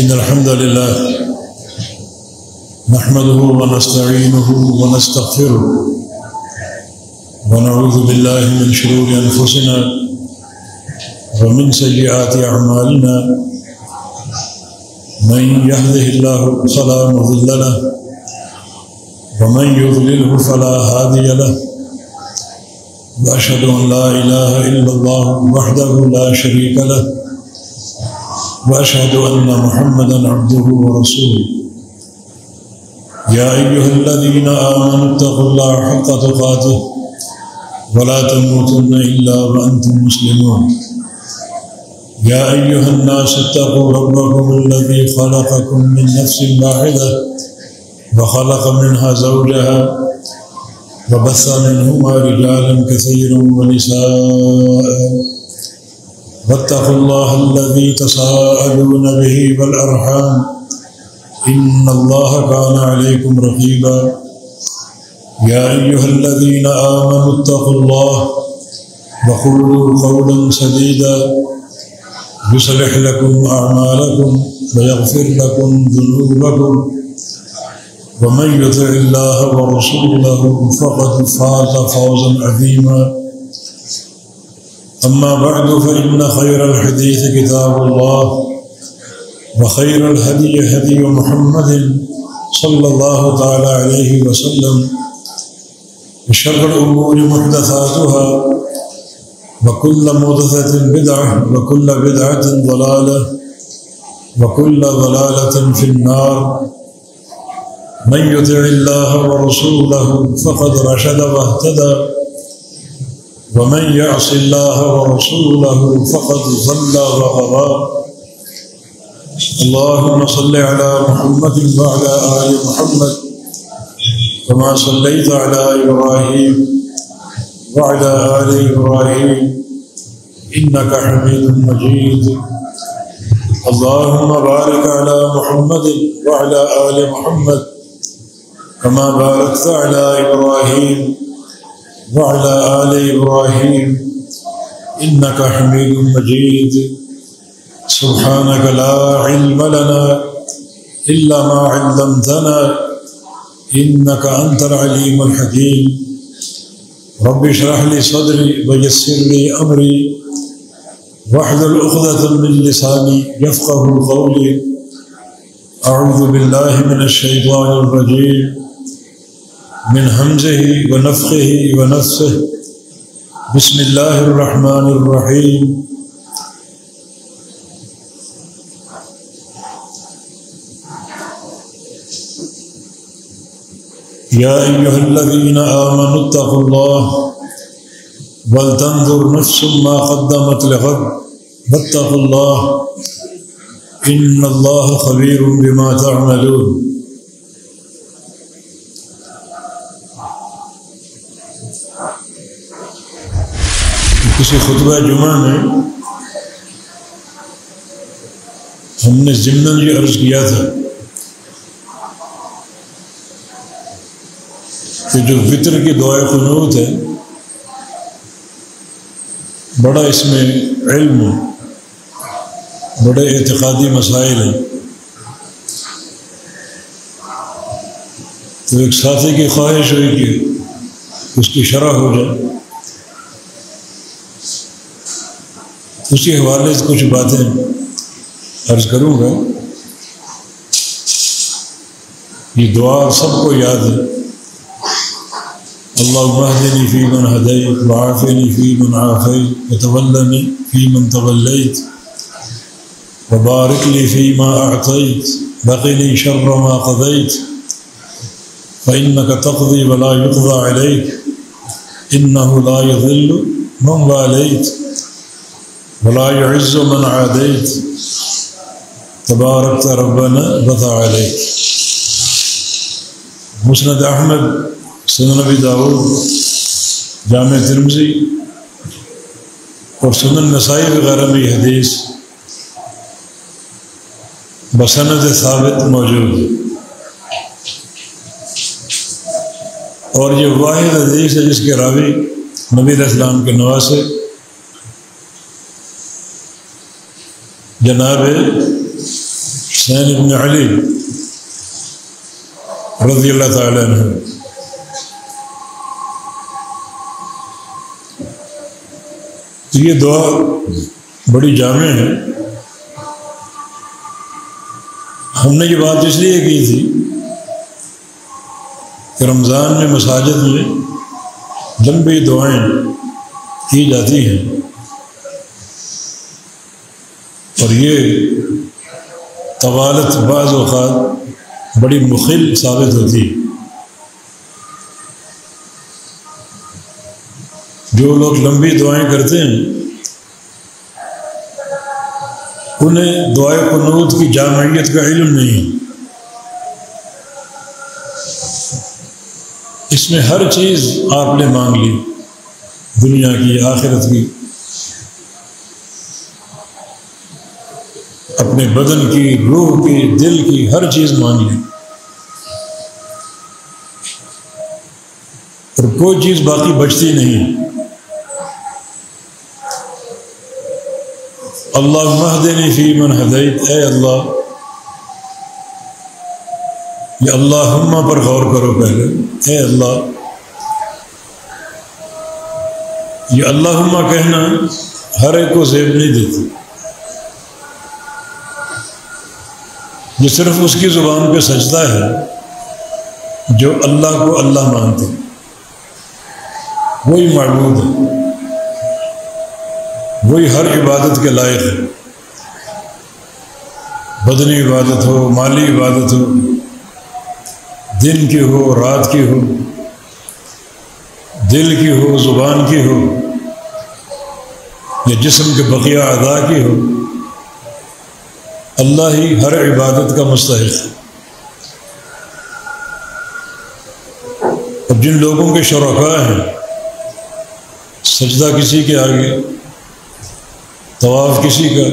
إن الحمد لله نحمده ونستعينه ونستغفره ونعوذ بالله من شرور أنفسنا ومن سيئات أعمالنا من يهده الله فلا مضل له ومن يضلله فلا هادي له وأشهد أن لا إله إلا الله وحده لا شريك له وأشهد أن محمدا عبده ورسوله يا أيها الذين آمنوا اتقوا الله حق تقاته ولا تموتن إلا وأنتم مسلمون يا أيها الناس اتقوا ربكم الذي خلقكم من نفس واحدة وخلق منها زوجها وبث منهما رجالا كثيرا ونساء واتقوا الله الذي تساءلون به والأرحام إن الله كان عليكم رقيبا يا أيها الذين آمنوا اتقوا الله وقولوا قولا سديدا يصلح لكم أعمالكم ويغفر لكم ذنوبكم ومن يطع الله ورسوله فقد فاز فوزا عظيما أما بعد فإن خير الحديث كتاب الله وخير الهدي هدي محمد صلى الله تعالى عليه وسلم وشر الأمور محدثاتها وكل محدثة بدعة وكل بدعة ضلالة وكل ضلالة في النار من يطع الله ورسوله فقد رشد واهتدى ومن يعص الله ورسوله فقد ضل وغوى اللهم صل على محمد وعلى آل محمد كما صليت على إبراهيم وعلى آل إبراهيم إنك حميد مجيد اللهم بارك على محمد وعلى آل محمد كما باركت على إبراهيم وعلى آل إبراهيم إنك حميد مجيد سبحانك لا علم لنا إلا ما علمتنا إنك أنت العليم الحكيم رب اشرح لي صدري ويسر لي أمري واحلل عقدة من لساني يفقه قولي أعوذ بالله من الشيطان الرجيم من همزه ونفخه ونفثه بسم الله الرحمن الرحيم يا أيها الذين آمنوا اتقوا الله ولتنظر نفس ما قدمت لغد واتقوا الله إن الله خبير بما تعملون کسی خطبہ جمعہ میں ہم نے ضمناً یہ عرض کیا تھا کہ جو وطر کی دعائے قنوت ہے بڑا اس میں علم ہے، بڑے اعتقادی مسائل ہیں۔ تو ایک ساتھی کی خواہش ہوئی کہ اس کی شرح ہو جائے، اسی حوالے سے کچھ باتیں عرض کروں گا۔ یہ دعا سب کو یاد ہے، اللہم اہدنی فی من ہدیت وعافنی فی من عافیت وتولنی فی من تولیت وبارک لی فی ما اعطیت وقنی شر ما قضیت فإنک تقضی ولا یقضى علیک انہ لا یضل من والیت ولا يعز من عاديت تباركت ربنا وتعاليت۔ مسند احمد، سنن ابی داؤد، جامع ترمذی اور سنن نسائی وغیرہ میں یہ حدیث بسند ثابت موجود ہے، اور یہ واحد حدیث ہے جس کے راوی نبی علیہ السلام کے نواسے جناب حسین ابن علی رضی اللہ تعالیٰ عنہ، تو یہ دعا بڑی جامع ہے۔ ہم نے یہ بات اس لیے کی تھی کہ رمضان میں مساجد میں لمبی دعائیں کی جاتی ہیں، اور یہ طوالت بعض اوقات بڑی مخل ثابت ہوتی ہے۔ جو لوگ لمبی دعائیں کرتے ہیں انہیں دعائے قنوت کی جامعیت کا علم نہیں۔ اس میں ہر چیز آپ نے مانگ لی، دنیا کی، آخرت کی، اپنے بدن کی، روح کی، دل کی، ہر چیز مانگ لی، اور کوئی چیز باقی بچتی نہیں۔ اللہم اہدنی فی من ہدیت، اے اللہ، یہ اللہم پر غور کرو پہلے، اے اللہ۔ یہ اللہم کہنا ہر ایک کو زیب نہیں دیتی، یہ صرف اس کی زبان پہ سجدہ ہے جو اللہ کو اللہ مانتے، وہی معبود ہے، وہی ہر عبادت کے لائق ہے، بدنی عبادت ہو، مالی عبادت ہو، دن کی ہو، رات کی ہو، دل کی ہو، زبان کی ہو، یا جسم کے بقیہ اعضاء کی ہو، اللہ ہی ہر عبادت کا مستحق ہے۔ اور جن لوگوں کے شرکاء ہیں، سجدہ کسی کے آگے، طواف کسی کا،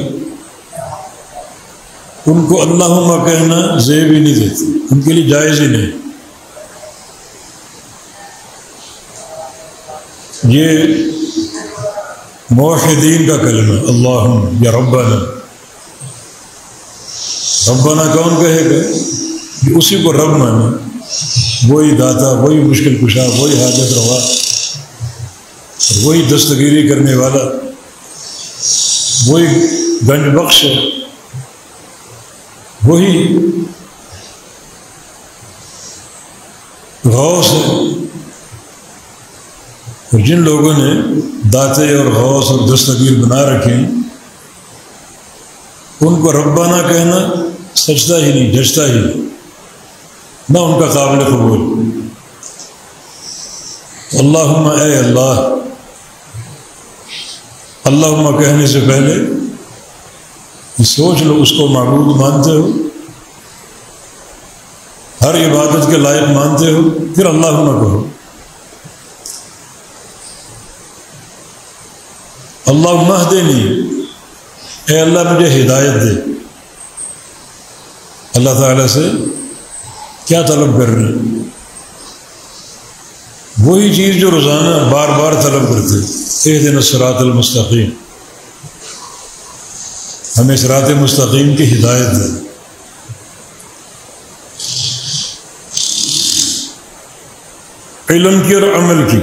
ان کو اللہم کہنا زیب ہی نہیں دیتی، ان کے لیے جائز ہی نہیں۔ یہ موحدین کا کلمہ، اللہم یا ربنا۔ ربنا کون کہے گا؟ کہ اسی کو رب مانے، وہی داتا، وہی مشکل کشا، وہی حاجت روا، وہی دستگیری کرنے والا، وہی گنج بخش، وہی غوث ہے۔ اور جن لوگوں نے داتے اور غوث اور دستگیر بنا رکھے ہیں، ان کو ربانہ کہنا سجدہ ہی نہیں، جچتا ہی نہیں، نہ ان کا قابل قبول۔ اللہم، اے اللہ، اللہم کہنے سے پہلے یہ سوچ لو اس کو معبود مانتے ہو، ہر عبادت کے لائق مانتے ہو، پھر اللہم کہو۔ اللہم اہدنی، اے اللہ مجھے ہدایت دے۔ اللہ تعالیٰ سے کیا طلب کر رہے ہیں؟ وہی چیز جو روزانہ بار بار طلب کرتے، اہدنا الصراط المستقیم، ہمیں صراط مستقیم کی ہدایت دے۔ علم کی اور عمل کی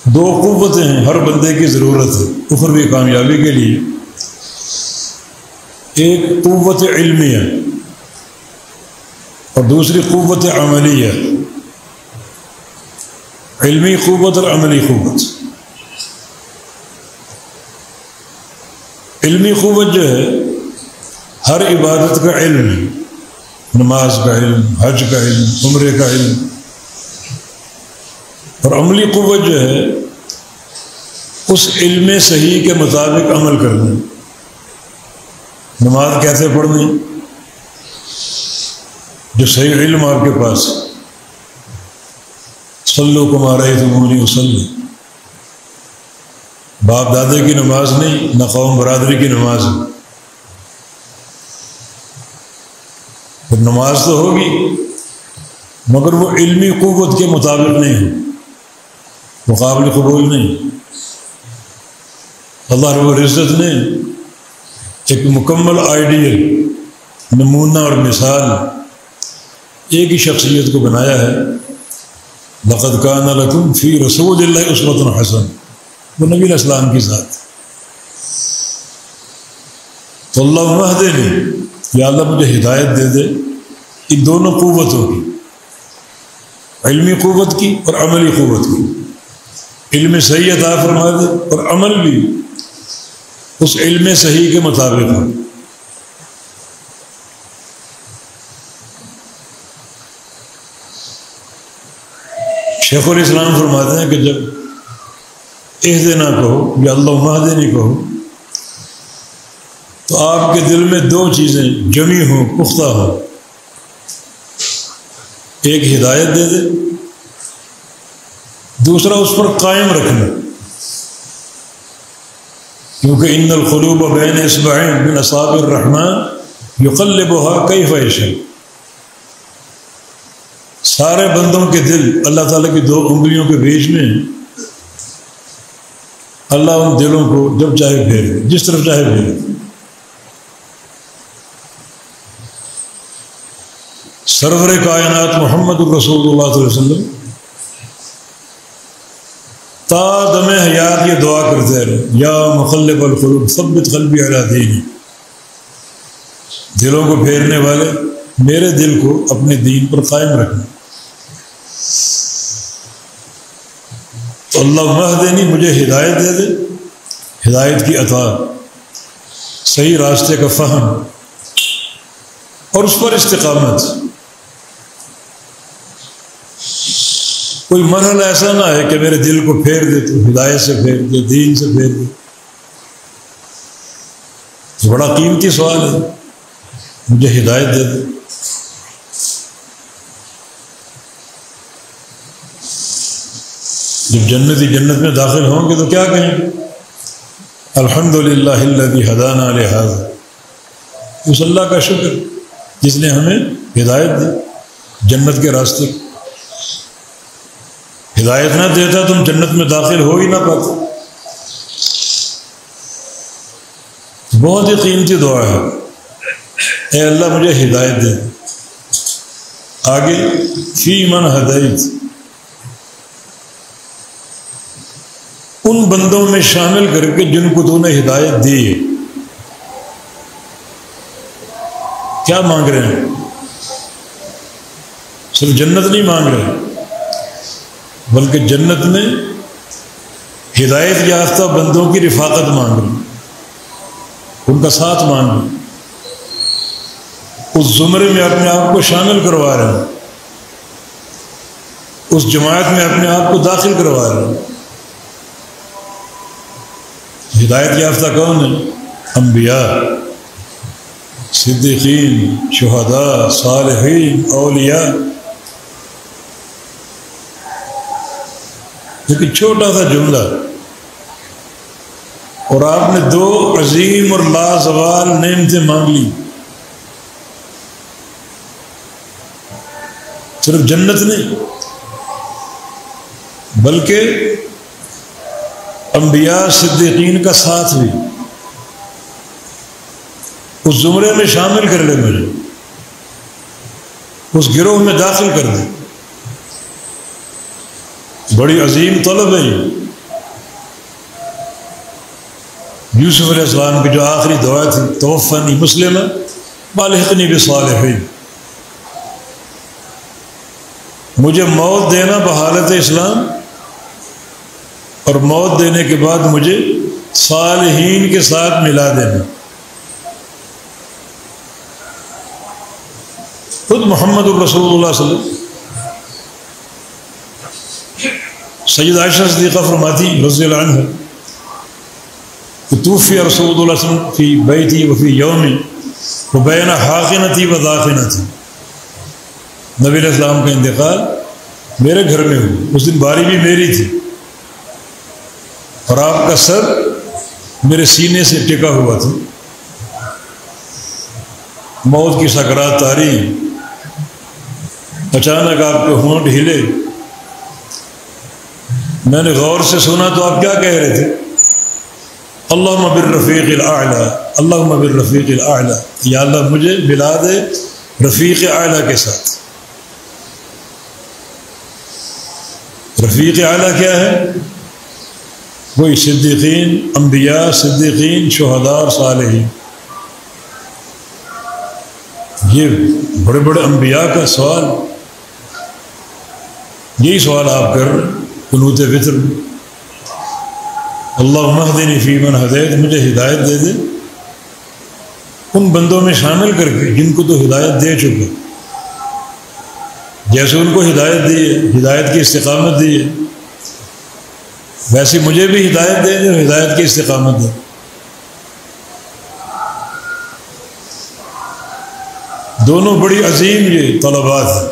دو قوتیں ہیں، ہر بندے کی ضرورت ہے اخروی کامیابی کے لیے۔ ایک قوت علمیہ اور دوسری قوت عملیہ، علمی قوت اور عملی قوت۔ علمی قوت جو ہے ہر عبادت کا علم ہے، نماز کا علم، حج کا علم، عمرے کا علم۔ اور عملی قوت جو ہے اس علم صحیح کے مطابق عمل کرنا، نماز کیسے پڑھنی، جو صحیح علم آپ کے پاس، صلو کما رأیتمونی اصلی، باپ دادے کی نماز نہیں، نہ قوم برادری کی نماز ہے۔ تو نماز تو ہوگی مگر وہ علمی قوت کے مطابق نہیں ہے، وہ قابل قبول نہیں۔ اللہ رب العزت نے ایک مکمل آئیڈیل نمونہ اور مثال ایک ہی شخصیت کو بنایا ہے. لقد کان لکم فی رسول اللہ اسوۃ حسنہ، وہ نبی علیہ السلام کی ذات. تو اللہم اہدنی، یا اللہ مجھے ہدایت دے دے ان دونوں قوتوں کی، علمی قوت کی اور عملی قوت کی. علم صحیح عطا فرما دے اور عمل بھی اس علم صحیح کے مطابق ہو. شیخ الاسلام فرماتے ہیں کہ جب اہدنا کہو یا اللہم اہدنی کہو تو آپ کے دل میں دو چیزیں جمی ہوں، پختہ ہوں. ایک ہدایت دے دے، دوسرا اس پر قائم رکھنا، کیونکہ ان القلوب بین اصبعین من اصابع الرحمن یقلبها کیف یشاء. سارے بندوں کے دل اللہ تعالیٰ کی دو انگلیوں کے بیچ میں ہیں. اللہ ان دلوں کو جب چاہے پھیر دے، جس طرف چاہے پھیر دے. سرور کائنات محمد الرسول اللہ صلی اللہ علیہ وسلم تا دم حیات یہ دعا کرتے رہے، یا مقلب القلوب ثبت قلبی علی دینک. دلوں کو پھیرنے والے میرے دل کو اپنے دین پر قائم رکھنا. تو اللہ اہدنی، مجھے ہدایت دے دے، ہدایت کی عطا، صحیح راستے کا فہم اور اس پر استقامت. کوئی مرحلہ ایسا نہ ہے کہ میرے دل کو پھیر دے تو ہدایت سے پھیر دے، دین سے پھیر دے. تو بڑا قیمتی سوال ہے، مجھے ہدایت دے دے. جب جنتی جنت میں داخل ہوں گے تو کیا کہیں گے؟ الحمدللہ الذی ہدانا لہذا. اس اللہ کا شکر جس نے ہمیں ہدایت دی جنت کے راستے کی. ہدایت نہ دیتا تم جنت میں داخل ہو ہی نہ پاتے. بہت ہی قیمتی دعا ہے، اے اللہ مجھے ہدایت دے. آگے فی من ہدیت، ان بندوں میں شامل کر کے جن کو تو نے ہدایت دی ہے. کیا مانگ رہے ہیں؟ صرف جنت نہیں مانگ رہے بلکہ جنت میں ہدایت یافتہ بندوں کی رفاقت مانگ رہے ہیں، ان کا ساتھ مانگ رہے ہیں، اس زمرے میں اپنے آپ کو شامل کروا رہے ہیں، اس جماعت میں اپنے آپ کو داخل کروا رہے ہیں. ہدایت یافتہ کون ہے؟ انبیاء، صدیقین، شہداء، صالحین، اولیاء. لیکن چھوٹا سا جملہ اور آپ نے دو عظیم اور لازوال نعمتیں مانگ لی. صرف جنت نہیں بلکہ انبیاء صدیقین کا ساتھ بھی. اس زمرے میں شامل کر لے، مجھے اس گروہ میں داخل کر دے. بڑی عظیم طلب ہے یہ. یوسف علیہ السلام کی جو آخری دعا تھی، توفنی مسلما والحقنی بالصالحین، مجھے موت دینا بحالت اسلام اور موت دینے کے بعد مجھے صالحین کے ساتھ ملا دینا. خود محمد الرسول اللہ صلی اللہ علیہ وسلم، سید عائشہ صدیقہ فرماتی رضی اللہ عنہ کہ توفی رسول اللہ صلی اللہ علیہ وسلم فی بیتی وفی یومی وبین حاقنتی و داخنتی. نبی علیہ السلام کا انتقال میرے گھر میں ہوا، اس دن باری بھی میری تھی اور آپ کا سر میرے سینے سے ٹکا ہوا تھا. موت کی سکرات طاری، اچانک آپ کے ہونٹ ہلے. میں نے غور سے سنا تو آپ کیا کہہ رہے تھے؟ اللہم بالرفیق الاعلی، اللہم بالرفیق الاعلی، یا اللہ مجھے ملا دے رفیق اعلیٰ کے ساتھ۔ رفیق اعلیٰ کیا ہے؟ وہی صدیقین، انبیاء، صدیقین، شہداء اور صالحین۔ یہ بڑے بڑے انبیاء کا سوال، یہی سوال آپ کر قنوت وتر میں، اللہم اہدنی فیمن ہدیت، مجھے ہدایت دے دے ان بندوں میں شامل کر کے جن کو تو ہدایت دے چکے، جیسے ان کو ہدایت دی ہے، ہدایت کی استقامت دی ہے، ویسے مجھے بھی ہدایت دے دے اور ہدایت کی استقامت دے۔ دونوں بڑی عظیم یہ طلبات ہیں۔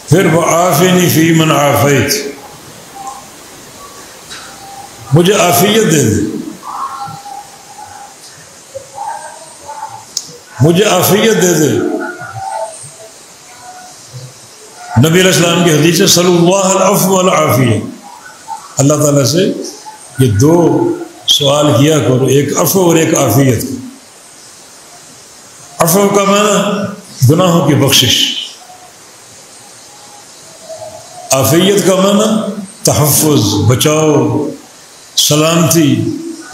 پھر وعافنی فی من عافیت، مجھے عافیت دے دے، مجھے عافیت دے دے۔ نبی علیہ السلام کی حدیث ہے صلی اللہ العفو والعافیہ، اللہ تعالیٰ سے یہ دو سوال کیا کرو، ایک عفو اور ایک عافیت۔ عفو کا معنی گناہوں کی بخشش، عافیت کا معنی تحفظ، بچاؤ، سلامتی،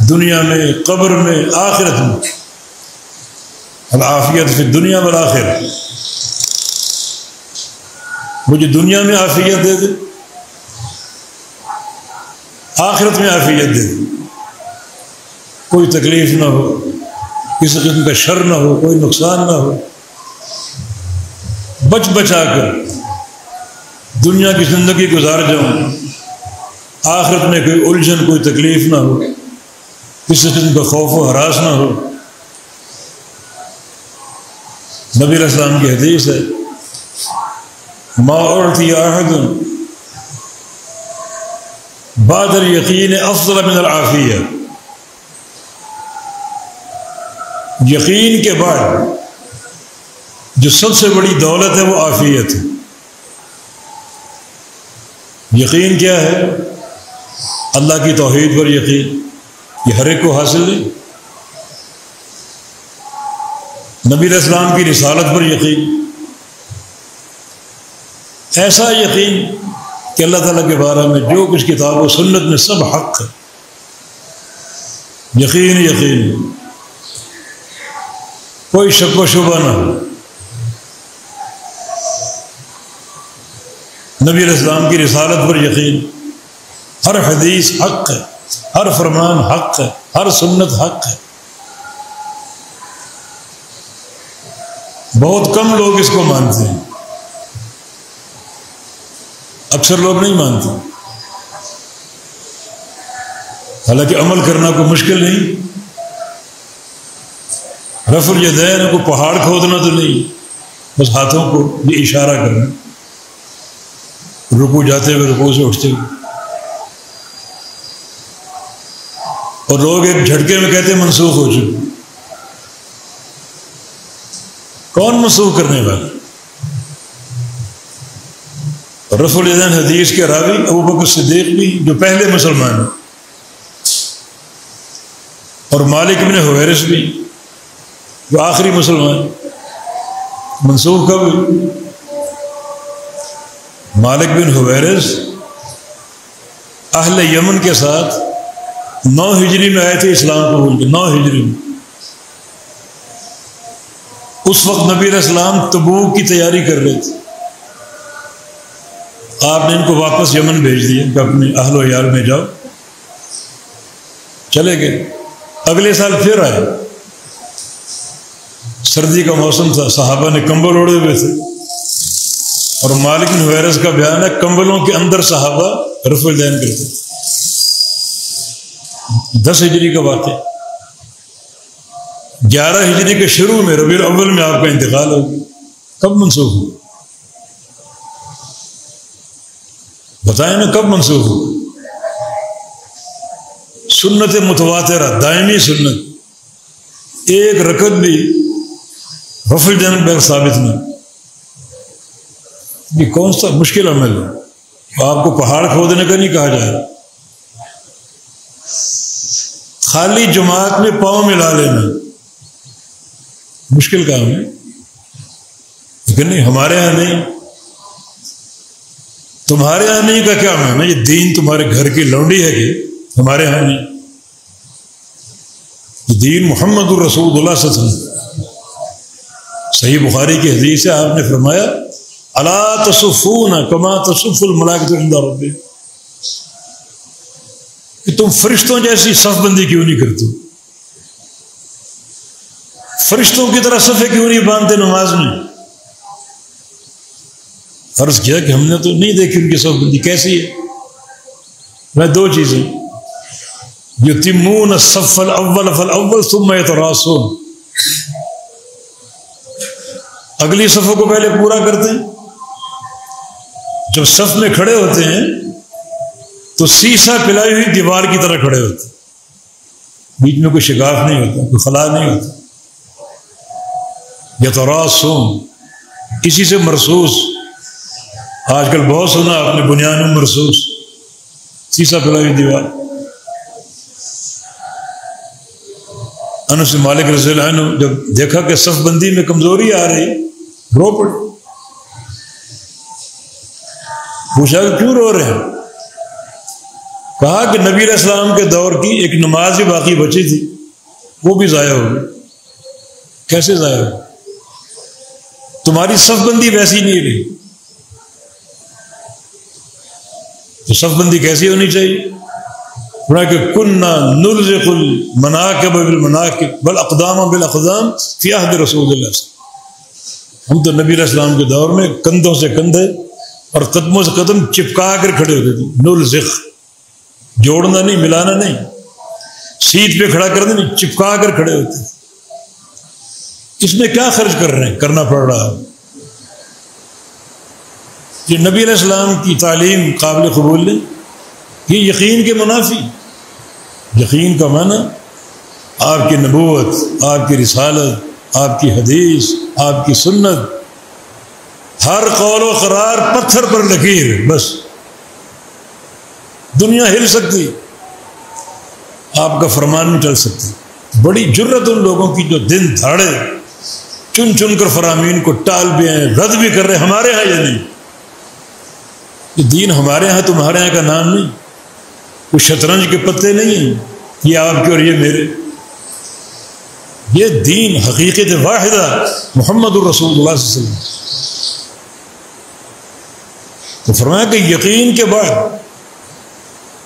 دنیا میں، قبر میں، آخرت میں۔ العافیت فی الدنیا والآخرہ، مجھے دنیا میں عافیت دے دے، آخرت میں عافیت دے دے، کوئی تکلیف نہ ہو، کسی قسم کا شر نہ ہو، کوئی نقصان نہ ہو، بچ بچا کر دنیا کی زندگی گزار جاؤں، آخرت میں کوئی الجھن، کوئی تکلیف نہ ہو، کسی قسم کا خوف و ہراس نہ ہو۔ نبی علیہ السلام کی حدیث ہے ما اعطی احد بعد الیقین افضل من العافیہ، یقین کے بعد جو سب سے بڑی دولت ہے وہ عافیت ہے۔ یقین کیا ہے؟ اللہ کی توحید پر یقین، یہ ہر ایک کو حاصل نہیں۔ نبی علیہ السلام کی رسالت پر یقین، ایسا یقین کہ اللہ تعالیٰ کے بارے میں جو کچھ کتاب و سنت میں سب حق ہے، یقین یقین، کوئی شک و شبہ نہ ہو۔ نبی علیہ السلام کی رسالت پر یقین، ہر حدیث حق ہے، ہر فرمان حق ہے، ہر سنت حق ہے۔ بہت کم لوگ اس کو مانتے ہیں، اکثر لوگ نہیں مانتے، حالانکہ عمل کرنا کوئی مشکل نہیں، رفع الیدین کو پہاڑ کھودنا تو نہیں، بس ہاتھوں کو یہ اشارہ کرنا، رکوع جاتے ہوئے، رکوع سے اٹھتے ہوئے، اور لوگ ایک جھٹکے میں کہتے ہیں منسوخ ہو چکے۔ کون منسوخ کرنے والا؟ رفع الیدین حدیث کے راوی ابوبکر صدیق بھی، جو پہلے مسلمان ہیں، اور مالک بن حویرث بھی، جو آخری مسلمان۔ منسوخ کب ہوئی؟ مالک بن حویرث اہل یمن کے ساتھ 9 ہجری میں آئے تھے اسلام قبول کے، 9 ہجری میں۔ اس وقت نبی علیہ السلام تبوک کی تیاری کر رہے تھے، آپ نے ان کو واپس یمن بھیج دیا کہ اپنے اہل و عیال میں جاؤ، چلے گئے۔ اگلے سال پھر آئے، سردی کا موسم تھا، صحابہ نے کمبل اوڑے ہوئے تھے، اور مالک بن حویرث کا بیان ہے کمبلوں کے اندر صحابہ رفع الیدین کرتے تھے۔ 10 ہجری کا واقعہ، 11 ہجری کے شروع میں ربیع الاول میں آپ کا انتقال ہو گیا۔ کب منسوخ ہوا؟ بتائیں نا کب منسوخ ہوا؟ سنت متواترہ، دائمی سنت، ایک رکعت بھی رفع الیدین بغیر ثابت نہ۔ یہ کون سا مشکل عمل ہے؟ آپ کو پہاڑ کھودنے کا نہیں کہا جا رہا، خالی جماعت میں پاؤں ملا لینا مشکل کام ہے، لیکن نہیں، ہمارے ہاں نہیں، تمہارے ہاں نہیں کا کیا معنی؟ یہ دین تمہارے گھر کی لونڈی ہے کہ ہمارے ہاں نہیں؟ یہ دین محمد الرسول اللہ صلی اللہ علیہ وسلم، صحیح بخاری کی حدیث ہے، آپ نے فرمایا الا تصفون کما تصف الملائکۃ عند ربہم، کہ تم فرشتوں جیسی صف بندی کیوں نہیں کرتے؟ فرشتوں کی طرح صفیں کیوں نہیں باندھتے نماز میں؟ عرض کیا کہ ہم نے تو نہیں دیکھی ان کی صف بندی کیسی ہے۔ میں دو چیزیں، یتمون الصف الاول فالاول ثم یتراصون، اگلی صفوں کو پہلے پورا کرتے ہیں، جب صف میں کھڑے ہوتے ہیں تو سیسا پلائی ہوئی دیوار کی طرح کھڑے ہوتے ہیں، بیچ میں کوئی شگاف نہیں ہوتا، کوئی خلا نہیں ہوتا۔ یتراصون، اسی سے مرصوص، آج کل بہت سنا آپ نے بنیان مرصوص، سیسا پلائی ہوئی دیوار۔ انس بن مالک رضی اللہ عنہ جب دیکھا کہ صف بندی میں کمزوری آ رہی، رو پڑے، پوچھا کہ کیوں رو رہے ہیں؟ کہا کہ نبی علیہ السلام کے دور کی ایک نماز ہی باقی بچی تھی، وہ بھی ضائع ہو گئی۔ کیسے ضائع ہو؟ تمہاری صف بندی ویسی نہیں رہی۔ تو صف بندی کیسی ہونی چاہیے؟ کہ کننا نلزق المناکب بالمناکب بل اقدام بالاقدام فی عہد رسول اللہ صلی اللہ علیہ وسلم، ہم تو نبی علیہ السلام کے دور میں کندھوں سے کندھے اور قدموں سے قدم چپکا کر کھڑے ہوتے تھے۔ نلزق، جوڑنا نہیں، ملانا نہیں، سیٹ پہ کھڑا کرنا نہیں، چپکا کر کھڑے ہوتے تھے۔ اس میں کیا خرچ کر رہے ہیں؟ کرنا پڑ رہا ہے۔ یہ نبی علیہ السلام کی تعلیم قابل قبول نہیں، یہ یقین کے منافی۔ یقین کا معنی آپ کی نبوت، آپ کی رسالت، آپ کی حدیث، آپ کی سنت، ہر قول و قرار پتھر پر لکیر، بس دنیا ہل سکتی، آپ کا فرمان نہیں چل سکتی۔ بڑی جرت ان لوگوں کی جو دن دھاڑے چن چن کر فرامین کو ٹال بھی ہیں، رد بھی کر رہے ہیں۔ ہمارے ہاں یہ نہیں، یہ دین ہمارے ہاں تمہارے ہاں کا نام نہیں، کوئی شطرنج کے پتے نہیں ہیں، یہ آپ کے اور یہ میرے۔ یہ دین حقیقت واحدہ محمد الرسول اللہ صلی اللہ علیہ وسلم۔ تو فرمایا کہ یقین کے بعد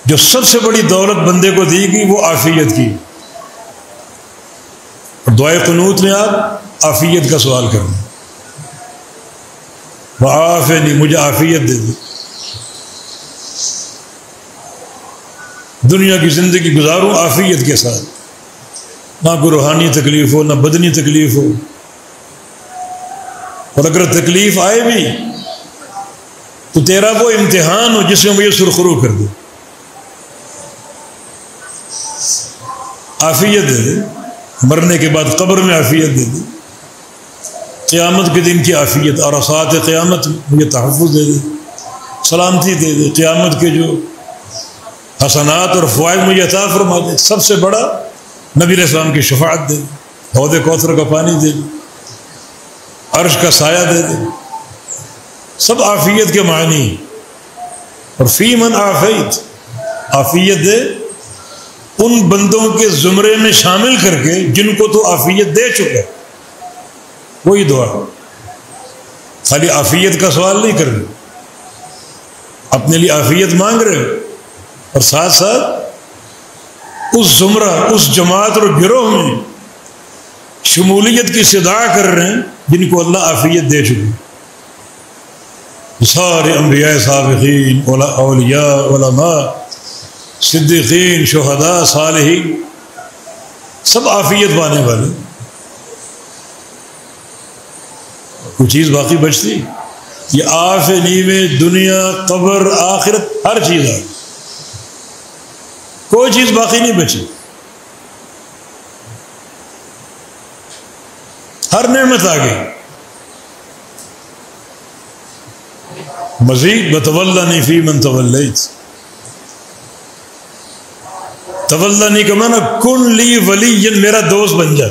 جو سب سے بڑی دولت بندے کو دی گئی وہ عافیت کی، اور دعائے قنوت میں آپ عافیت کا سوال کریں، وعافنی، مجھے عافیت دے دے، دنیا کی زندگی گزاروں عافیت کے ساتھ، نہ کوئی روحانی تکلیف ہو، نہ بدنی تکلیف ہو، اور اگر تکلیف آئے بھی تو تیرا وہ امتحان ہو جس میں مجھے سرخرو کر دے، عافیت دے دے، مرنے کے بعد قبر میں عافیت دے دے، قیامت کے دن کی عافیت، اور عرصات قیامت مجھے تحفظ دے دے، سلامتی دے دے، قیامت کے جو حسنات اور فوائد مجھے عطا فرما دے۔ سب سے بڑا نبی علیہ السلام کی شفاعت دے دے، حوض کوثر کا پانی دے دے، عرش کا سایہ دے دے، سب عافیت کے معنی۔ اور فی من عافیت، عافیت دے ان بندوں کے زمرے میں شامل کر کے جن کو تو عافیت دے چکے، وہی دعا۔ خالی عافیت کا سوال نہیں کر رہے، اپنے لیے عافیت مانگ رہے ہو، اور ساتھ ساتھ اس زمرہ، اس جماعت اور گروہ میں شمولیت کی استدعا کر رہے ہیں جن کو اللہ عافیت دے چکے۔ سارے انبیاء، سابقین، اولیاء، علماء، صدیقین، شہداء، صالحین، سب عافیت پانے والے۔ کوئی چیز باقی بچتی؟ یہ عافنی میں دنیا، قبر، آخرت، ہر چیز آ، کوئی چیز باقی نہیں بچی، ہر نعمت آ گئی۔ مزید بتولنی فی من تولیت، تولنی کا معنی کن لی ولی، میرا دوست بن جا،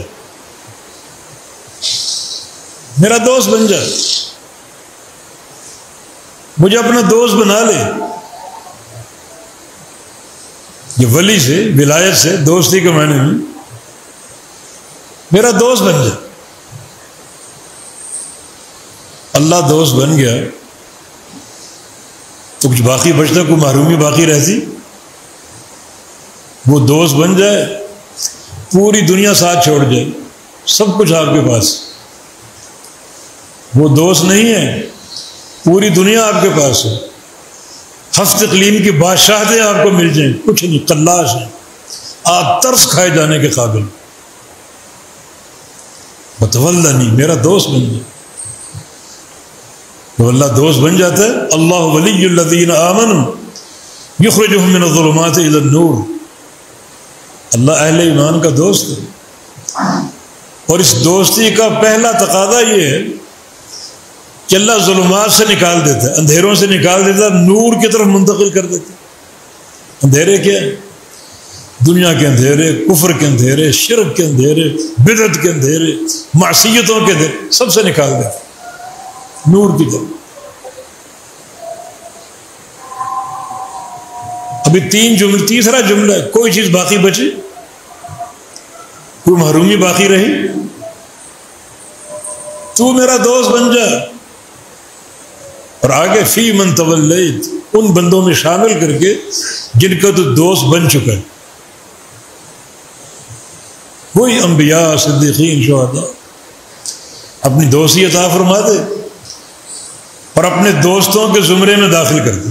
میرا دوست بن جا، مجھے اپنا دوست بنا لے۔ یہ ولی سے، ولایت سے، دوستی کے معنی میں میرا دوست بن جا۔ اللہ دوست بن گیا تو کچھ باقی بچتا، کوئی محرومی باقی رہتی؟ وہ دوست بن جائے، پوری دنیا ساتھ چھوڑ جائے، سب کچھ آپ کے پاس، وہ دوست نہیں ہے، پوری دنیا آپ کے پاس ہے، ہفت اقلیم کی بادشاہتیں آپ کو مل جائیں، کچھ نہیں، قلاش ہیں، آپ ترس کھائے جانے کے قابل۔ بتولنی، میرا دوست بن جائے۔ تو اللہ دوست بن جاتا ہے۔ اللہ ولی الذین آمنوا یخرجہم من الظلمات الی النور، اللہ اہل ایمان کا دوست ہے، اور اس دوستی کا پہلا تقاضا یہ ہے کہ اللہ ظلمات سے نکال دیتا ہے، اندھیروں سے نکال دیتا ہے، نور کی طرف منتقل کر دیتا ہے۔ اندھیرے کیا ہے؟ دنیا کے اندھیرے، کفر کے اندھیرے، شرک کے اندھیرے، بدعت کے اندھیرے، معصیتوں کے اندھیرے، سب سے نکال دیتا ہے نور کی طرف۔ ابھی تیسرا جملہ ہے، کوئی چیز باقی بچی، کوئی محرومی باقی رہی، تو میرا دوست بن جا، اور آگے فی من تولیت، ان بندوں میں شامل کر کے جن کا تو دوست بن چکا ہے، وہی انبیاء، صدیقین، شہداء، اپنی دوستی عطا فرما دے اور اپنے دوستوں کے زمرے میں داخل کر دے۔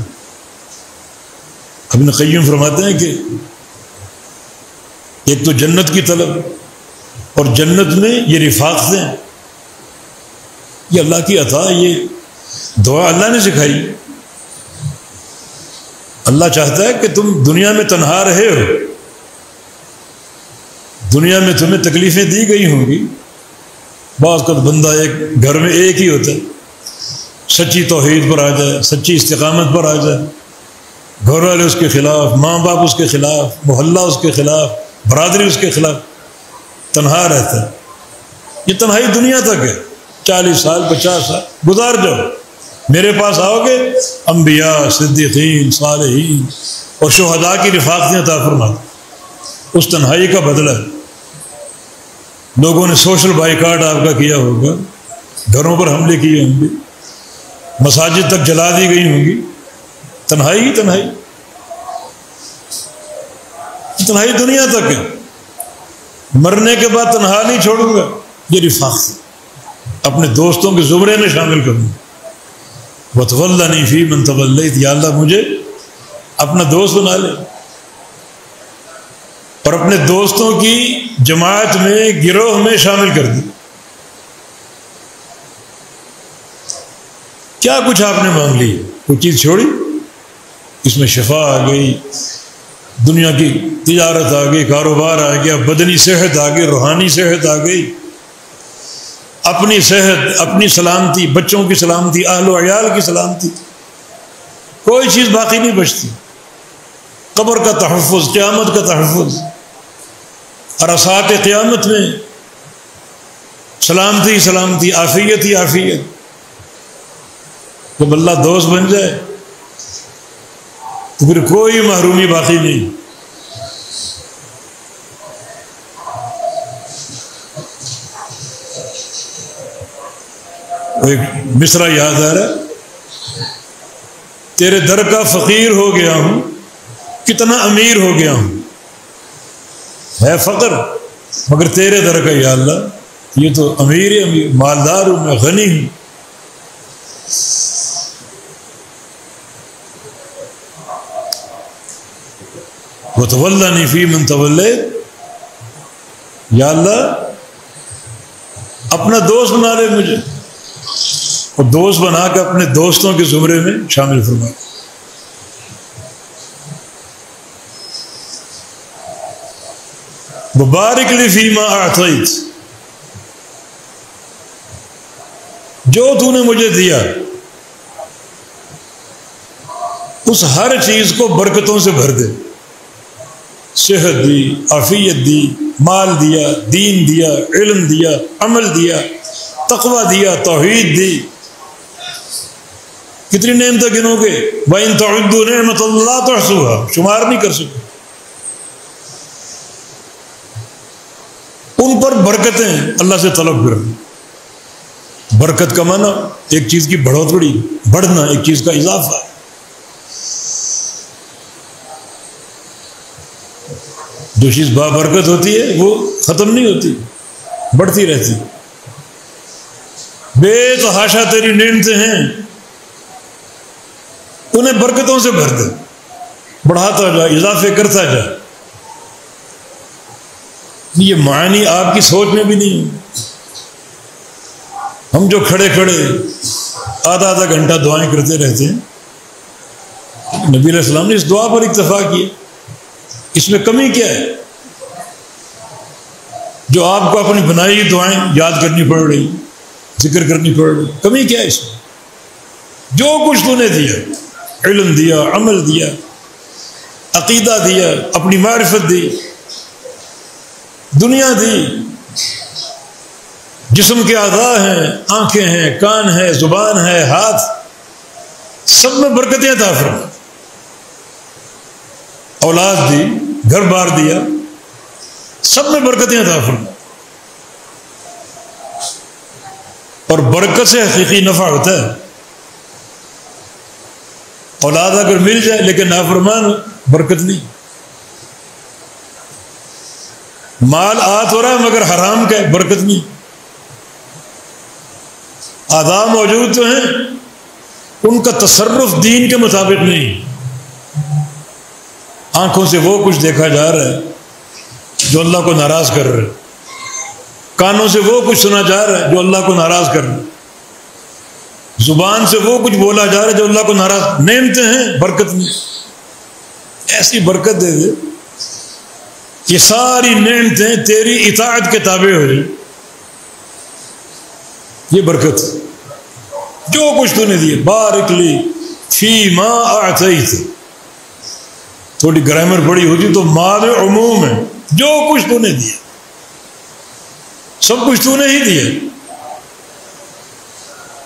ابن قیم فرماتے ہیں کہ ایک تو جنت کی طلب، اور جنت میں یہ رفاقتیں، یہ اللہ کی عطا، یہ دعا اللہ نے سکھائی۔ اللہ چاہتا ہے کہ تم دنیا میں تنہا رہے ہو، دنیا میں تمہیں تکلیفیں دی گئی ہوں گی، بعض کا بندہ ایک گھر میں ایک ہی ہوتا ہے، سچی توحید پر آ جائے، سچی استقامت پر آ جائے، گھر والے اس کے خلاف، ماں باپ اس کے خلاف، محلہ اس کے خلاف، برادری اس کے خلاف، تنہا رہتا ہے۔ یہ تنہائی دنیا تک ہے، 40 سال 50 سال گزار جاؤ، میرے پاس آؤ گے، انبیاء، صدیقین، صالحین اور شہداء کی رفاقتیں عطا فرما دیں۔ اس تنہائی کا بدلہ ہے۔ لوگوں نے سوشل بائیکاٹ آپ کا کیا ہوگا، گھروں پر حملے کیے ہوں گے، مساجد تک جلا دی گئی ہوں گی، تنہائی ہی تنہائی، تنہائی دنیا تک ہے۔ مرنے کے بعد تنہا نہیں چھوڑوں گا، یہ رفاقت اپنے دوستوں کے زمرے میں شامل کروں گا۔ وتولنی فی من تولیت، یا اللہ مجھے اپنا دوست بنا لے اور اپنے دوستوں کی جماعت میں، گروہ میں شامل کر دے۔ کیا کچھ آپ نے مانگ لی، کوئی چیز چھوڑی؟ اس میں شفا آ گئی، دنیا کی تجارت آ گئی، کاروبار آ گیا، بدنی صحت آ گئی، روحانی صحت آ گئی، اپنی صحت، اپنی سلامتی، بچوں کی سلامتی، اہل و عیال کی سلامتی، کوئی چیز باقی نہیں بچتی۔ قبر کا تحفظ، قیامت کا تحفظ، عرصات قیامت میں سلامتی سلامتی، عافیت ہی عافیت۔ جب اللہ دوست بن جائے تو پھر کوئی محرومی باقی نہیں۔ ایک مصرع یاد آ رہا، تیرے در کا فقیر ہو گیا ہوں، کتنا امیر ہو گیا ہوں، ہے فقر مگر تیرے در کا یا اللہ، یہ تو امیر ہی امیر، مالدار ہوں میں، غنی ہوں۔ وتولنی فی من تولیت، یا اللہ اپنا دوست بنا لے مجھے، اور دوست بنا کے اپنے دوستوں کے زمرے میں شامل فرما۔ وبارک لی فیما اعطیت، جو تو نے مجھے دیا اس ہر چیز کو برکتوں سے بھر دے۔ صحت دی، عافیت دی، مال دیا، دین دیا، علم دیا، عمل دیا، تقوی دیا، توحید دی. کتنی نعمتیں گنو گے؟ وَإِن تَعُدُّوا نِعْمَةَ اللَّهِ تُحْصُوهَا، شمار نہیں کر سکتے. ان پر برکتیں اللہ سے طلب کر. برکت کا معنی ایک چیز کی بڑھوتری، بڑھنا، ایک چیز کا اضافہ. جو چیز بابرکت ہوتی ہے وہ ختم نہیں ہوتی، بڑھتی رہتی. بے تحاشا تیری نعمتیں ہیں، انہیں برکتوں سے بھر دے، بڑھاتا جا، اضافے کرتا جا. یہ معنی آپ کی سوچ میں بھی نہیں ہے. ہم جو کھڑے کھڑے آدھا آدھا گھنٹہ دعائیں کرتے رہتے ہیں، نبی علیہ السلام نے اس دعا پر اکتفا کیا. اس میں کمی کیا ہے جو آپ کو اپنی بنائی ہوئی دعائیں یاد کرنی پڑ رہی، ذکر کرنی پڑ رہی؟ کمی کیا ہے اس میں؟ جو کچھ تو نے دیا، علم دیا، عمل دیا، عقیدہ دیا، اپنی معرفت دی، دنیا دی، جسم کے اعضاء ہیں، آنکھیں ہیں، کان ہے، زبان ہے، ہاتھ، سب میں برکتیں عطا فرما. اولاد دی، گھر بار دیا، سب میں برکتیں عطا فرما. اور برکت سے حقیقی نفع ہوتا ہے. اولاد اگر مل جائے لیکن نافرمان ہو، برکت نہیں. مال تو رہا ہے مگر حرام کا ہے، برکت نہیں. اعضاء موجود تو ہیں، ان کا تصرف دین کے مطابق نہیں. آنکھوں سے وہ کچھ دیکھا جا رہا ہے جو اللہ کو ناراض کر رہا ہے، کانوں سے وہ کچھ سنا جا رہا ہے جو اللہ کو ناراض کر رہا ہے، زبان سے وہ کچھ بولا جا رہا ہے جو اللہ کو ناراض. نعمتیں ہیں، برکت نہیں. ایسی برکت دے دے یہ ساری نعمتیں تیری اطاعت کے تابع ہو جائیں. یہ برکت جو کچھ تو نے دیے. بارک لی فی ما اعطیت، تھوڑی گرامر بڑی ہوتی تو مال عموم ہے. جو کچھ تو نے دیا، سب کچھ تو نے ہی دیا.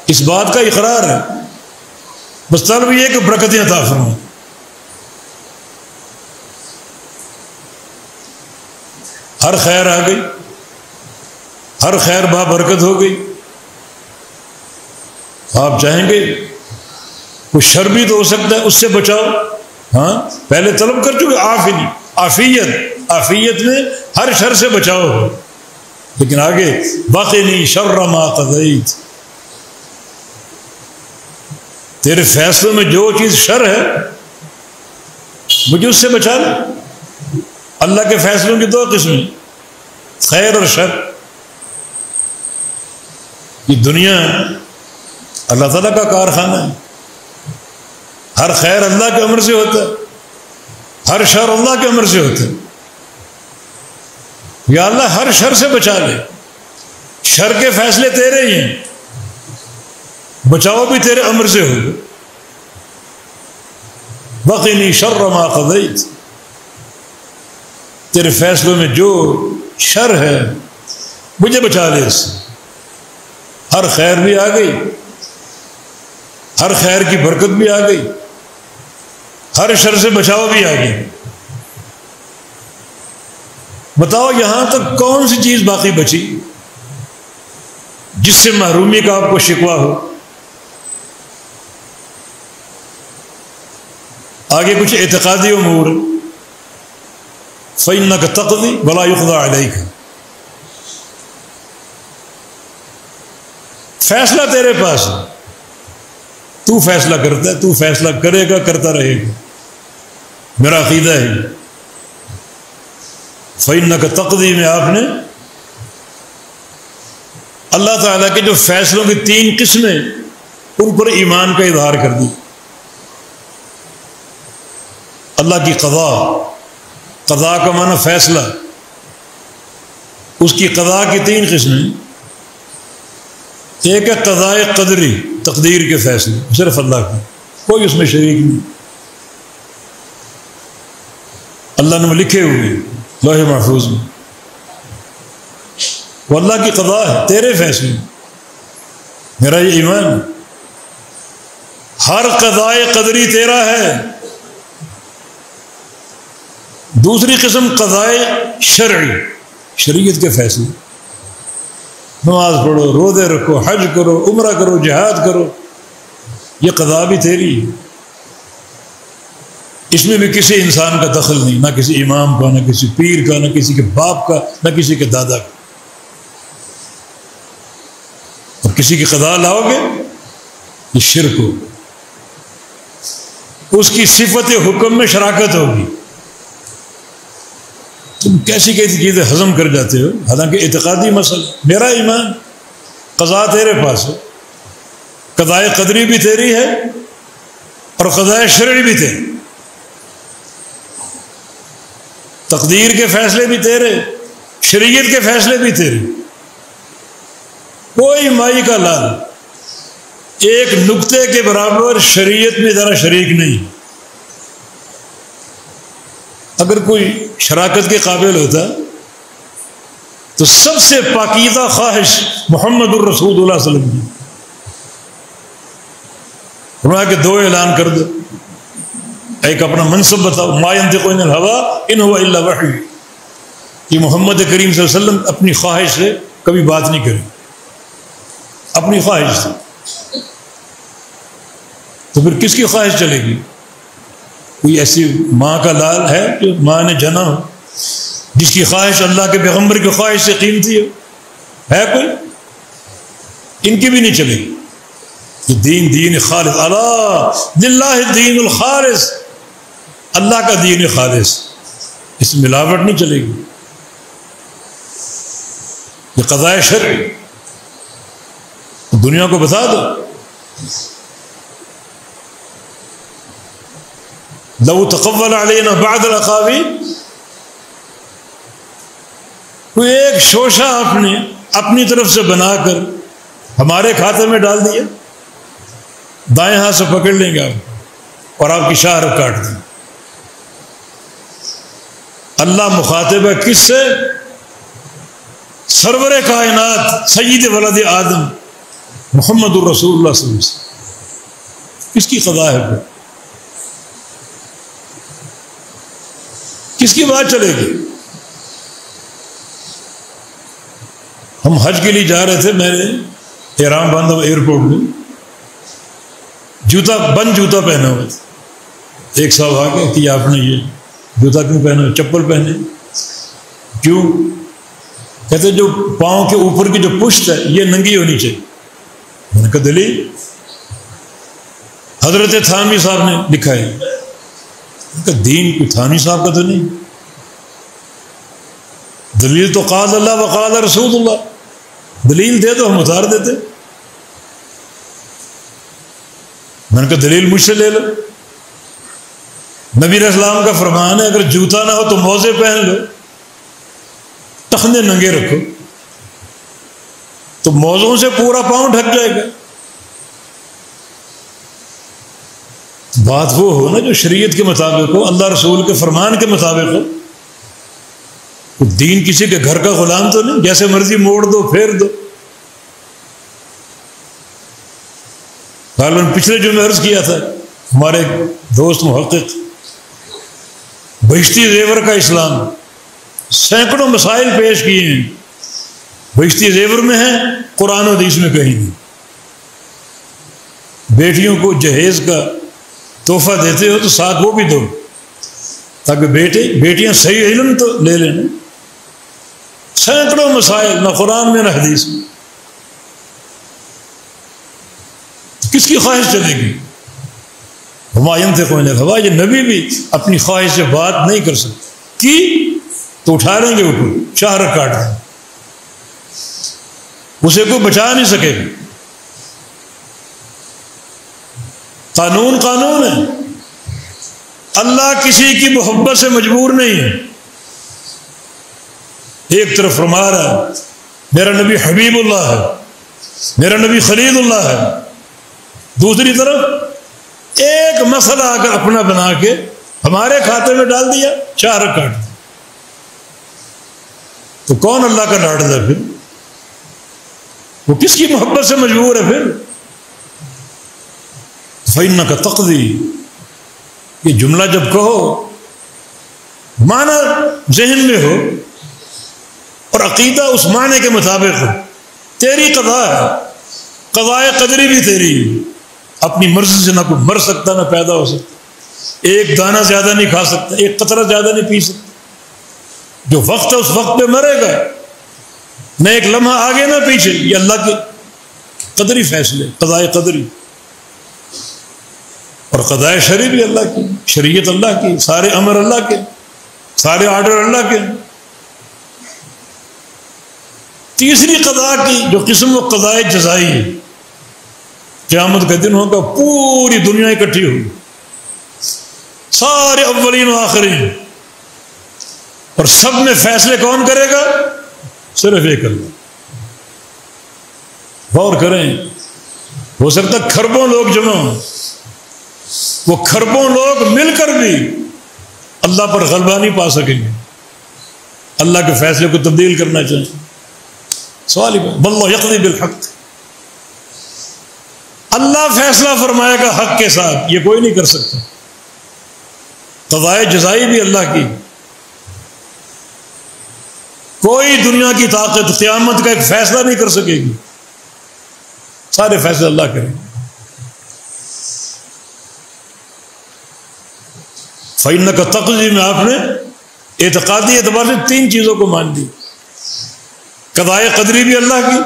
اس بات کا اقرار ہے، بس طلب یہ کہ برکتیں عطا فرما. ہر خیر آ گئی، ہر خیر با برکت ہو گئی. آپ چاہیں گے کوئی شر بھی تو ہو سکتا ہے، اس سے بچاؤ. ہاں پہلے طلب کر چکے عافیت، عافیت میں ہر شر سے بچاؤ ہو. لیکن آگے وقنی شر ما قضیت، تیرے فیصلوں میں جو چیز شر ہے مجھے اس سے بچا لے. اللہ کے فیصلوں کی دو قسمیں، خیر اور شر. یہ دنیا اللہ تعالیٰ کا کارخانہ ہے. ہر خیر اللہ کے امر سے ہوتا ہے، ہر شر اللہ کے امر سے ہوتا ہے. یا اللہ ہر شر سے بچا لے. شر کے فیصلے تیرے ہی ہیں، بچاؤ بھی تیرے امر سے ہوگا. وقنی شر ما قضیت، تیرے فیصلوں میں جو شر ہے مجھے بچا لے اس سے. ہر خیر بھی آ گئی، ہر خیر کی برکت بھی آ گئی، ہر شر سے بچاؤ بھی آ گئی. بتاؤ یہاں تک کون سی چیز باقی بچی جس سے محرومی کا آپ کو شکوہ ہو؟ آگے کچھ اعتقادی امور، فَإِنَّكَ تَقْضِي وَلَا يُقْضَىٰ عَلَيْكَ، فیصلہ تیرے پاس ہے، تو فیصلہ کرتا ہے، تو فیصلہ کرے گا، کرتا رہے گا. میرا عقیدہ ہے. فَإِنَّكَ تَقْضِي میں آپ نے اللہ تعالیٰ کے جو فیصلوں کی 3 قسمیں ان پر ایمان کا اظہار کر دی. اللہ کی قضا، قضا کا معنی فیصلہ، اس کی قضا کی 3 قسمیں. ایک ہے قضاء قدری، تقدیر کے فیصلے صرف اللہ کی، کوئی اس میں شریک نہیں. اللہ نے لکھے ہوئے لوح محفوظ میں، وہ اللہ کی قضا ہے، تیرے فیصلے، میرا یہ ایمان ہے۔ ہر قضائے قدری تیرا ہے۔ دوسری قسم قضائے شرعی، شریعت کے فیصلے، نماز پڑھو، روزے رکھو، حج کرو، عمرہ کرو، جہاد کرو، یہ قضا بھی تیری ہے۔ اس میں بھی کسی انسان کا دخل نہیں، نہ کسی امام کا، نہ کسی پیر کا، نہ کسی کے باپ کا، نہ کسی کے دادا کا۔ اور کسی کی قضا لاؤ گے یہ شرک ہو، اس کی صفت حکم میں شراکت ہوگی۔ تم کیسی کیسی چیزیں ہضم کر جاتے ہو، حالانکہ اعتقادی مسئلہ، میرا ایمان، قضا تیرے پاس ہے، قضائے قدری بھی تیری ہے اور قضائے شرعی بھی تیری، تقدیر کے فیصلے بھی تیرے، شریعت کے فیصلے بھی تیرے۔ کوئی مائی کا لال ایک نقطے کے برابر شریعت میں ذرا شریک نہیں۔ اگر کوئی شراکت کے قابل ہوتا تو سب سے پاکیزہ خواہش محمد الرسول اللہ صلی اللہ علیہ وسلم کی، فرمایا کہ دو اعلان کر دو، ایک اپنا منصب بتاؤ، ما ينطق عن الهوى ان هو الا وحی، کہ محمد کریم صلی اللہ علیہ وسلم اپنی خواہش سے کبھی بات نہیں کرے، اپنی خواہش سے۔ تو پھر کس کی خواہش چلے گی؟ کوئی ایسی ماں کا لال ہے جو ماں نے جنا ہو، جس کی خواہش اللہ کے پیغمبر کی خواہش سے قیمتی ہے کوئی؟ ان کی بھی نہیں چلے گی۔ یہ دین خالص، اللہ للہ الدین الخالص، اللہ کا دین خالص، اس میں ملاوٹ نہیں چلے گی۔ یہ قضاء شرعی، دنیا کو بتا دو۔ لو تقول علینا بعض الاقاویل، کوئی ایک شوشہ آپ نے اپنی طرف سے بنا کر ہمارے کھاتے میں ڈال دیا، دائیں ہاتھ سے پکڑ لیں گے آپ اور آپ کی شاہرت کاٹ دیں۔ اللہ مخاطب ہے کس سے؟ سرور کائنات سید ولد آدم محمد الرسول اللہ صلی اللہ علیہ وسلم۔ کس کی قضا ہے پھر؟ کس کی بات چلے گی؟ ہم حج کے لیے جا رہے تھے، میں نے احرام باندھا ہوا ایئرپورٹ میں، بند جوتا پہنا ہوا تھا۔ ایک صاحب آ گیا کہ آپ نے یہ جوتا کیوں پہنا ہوا، چپل پہنے کیوں؟ کہتے جو پاؤں کے اوپر کی جو پشت ہے یہ ننگی ہونی چاہیے۔ میں نے کہا دلیل؟ حضرت تھانوی صاحب نے لکھا ہے۔ کہ دین کوئی تھانوی صاحب کا تو نہیں، دلیل تو قال اللہ وقال رسول اللہ، دلیل دے دو ہم اتار دیتے۔ میں نے کہا دلیل مجھ سے لے لو، نبی علیہ السلام کا فرمان ہے اگر جوتا نہ ہو تو موزے پہن لو، ٹخنے ننگے رکھو، تو موزوں سے پورا پاؤں ڈھک جائے گا۔ بات وہ ہو نا جو شریعت کے مطابق ہو، اللہ رسول کے فرمان کے مطابق ہو۔ دین کسی کے گھر کا غلام تو نہیں، جیسے مرضی موڑ دو پھیر دو۔ غالباً پچھلے جو میں عرض کیا تھا، ہمارے دوست محقق بہشتی زیور کا اسلام سینکڑوں مسائل پیش کیے ہیں، بہشتی زیور میں ہیں، قرآن و حدیث میں کہیں نہیں۔ بیٹیوں کو جہیز کا تحفہ دیتے ہو تو ساتھ وہ بھی دو، تاکہ بیٹیاں صحیح علم تو لے لیں۔ سینکڑوں مسائل، نہ قرآن میں نہ حدیث میں۔ کس کی خواہش چلے گی؟ ما ينطق عن الهوى، یہ نبی بھی اپنی خواہش سے بات نہیں کر سکتے کی تو اٹھا لیں گے اوپر، شاہرت کاٹ دیں، اسے کوئی بچا نہیں سکے گا۔ قانون قانون ہے، اللہ کسی کی محبت سے مجبور نہیں ہے۔ ایک طرف فرما رہا ہے میرا نبی حبیب اللہ ہے، میرا نبی خلیل اللہ ہے، دوسری طرف ایک مسئلہ اگر اپنا بنا کے ہمارے کھاتے میں ڈال دیا، چار کاٹ دی، تو کون اللہ کا لاڈلا ہے پھر؟ وہ کس کی محبت سے مجبور ہے پھر؟ فَإِنَّكَ تَقْضِي، یہ جملہ جب کہو معنی ذہن میں ہو اور عقیدہ اس معنی کے مطابق ہو، تیری قضا ہے، قضائے قدری بھی تیری، اپنی مرضی سے نہ کوئی مر سکتا نہ پیدا ہو سکتا، ایک دانہ زیادہ نہیں کھا سکتا، ایک قطرہ زیادہ نہیں پی سکتا، جو وقت ہے اس وقت پہ مرے گا، نہ ایک لمحہ آگے نہ پیچھے، یہ اللہ کے قدری فیصلے، قضائے قدری، اور قضائے شرعی بھی اللہ کی، شریعت اللہ کی، سارے امر اللہ کے، سارے آرڈر اللہ کے۔ تیسری قضا کی جو قسم وہ قضائے جزائی ہے، قیامت کا دن ہوگا، پوری دنیا اکٹھی ہوگی، سارے اولین و آخرین، اور سب میں فیصلے کون کرے گا؟ صرف ایک اللہ۔ غور کریں، ہو سکتا ہے کھربوں لوگ جمع ہوں، وہ کھربوں لوگ مل کر بھی اللہ پر غلبہ نہیں پا سکیں گے، اللہ کے فیصلے کو تبدیل کرنا چاہیں۔ سوال ہی واللہ یقضی بالحق، اللہ فیصلہ فرمائے گا حق کے ساتھ، یہ کوئی نہیں کر سکتا۔ قضائے جزائی بھی اللہ کی، کوئی دنیا کی طاقت قیامت کا ایک فیصلہ نہیں کر سکے گی، سارے فیصلے اللہ کریں گے۔ فَإِنَّكَ تَقْضِي میں آپ نے اعتقادی اعتبار سے تین چیزوں کو مان دی، قضائے قدری بھی اللہ کی،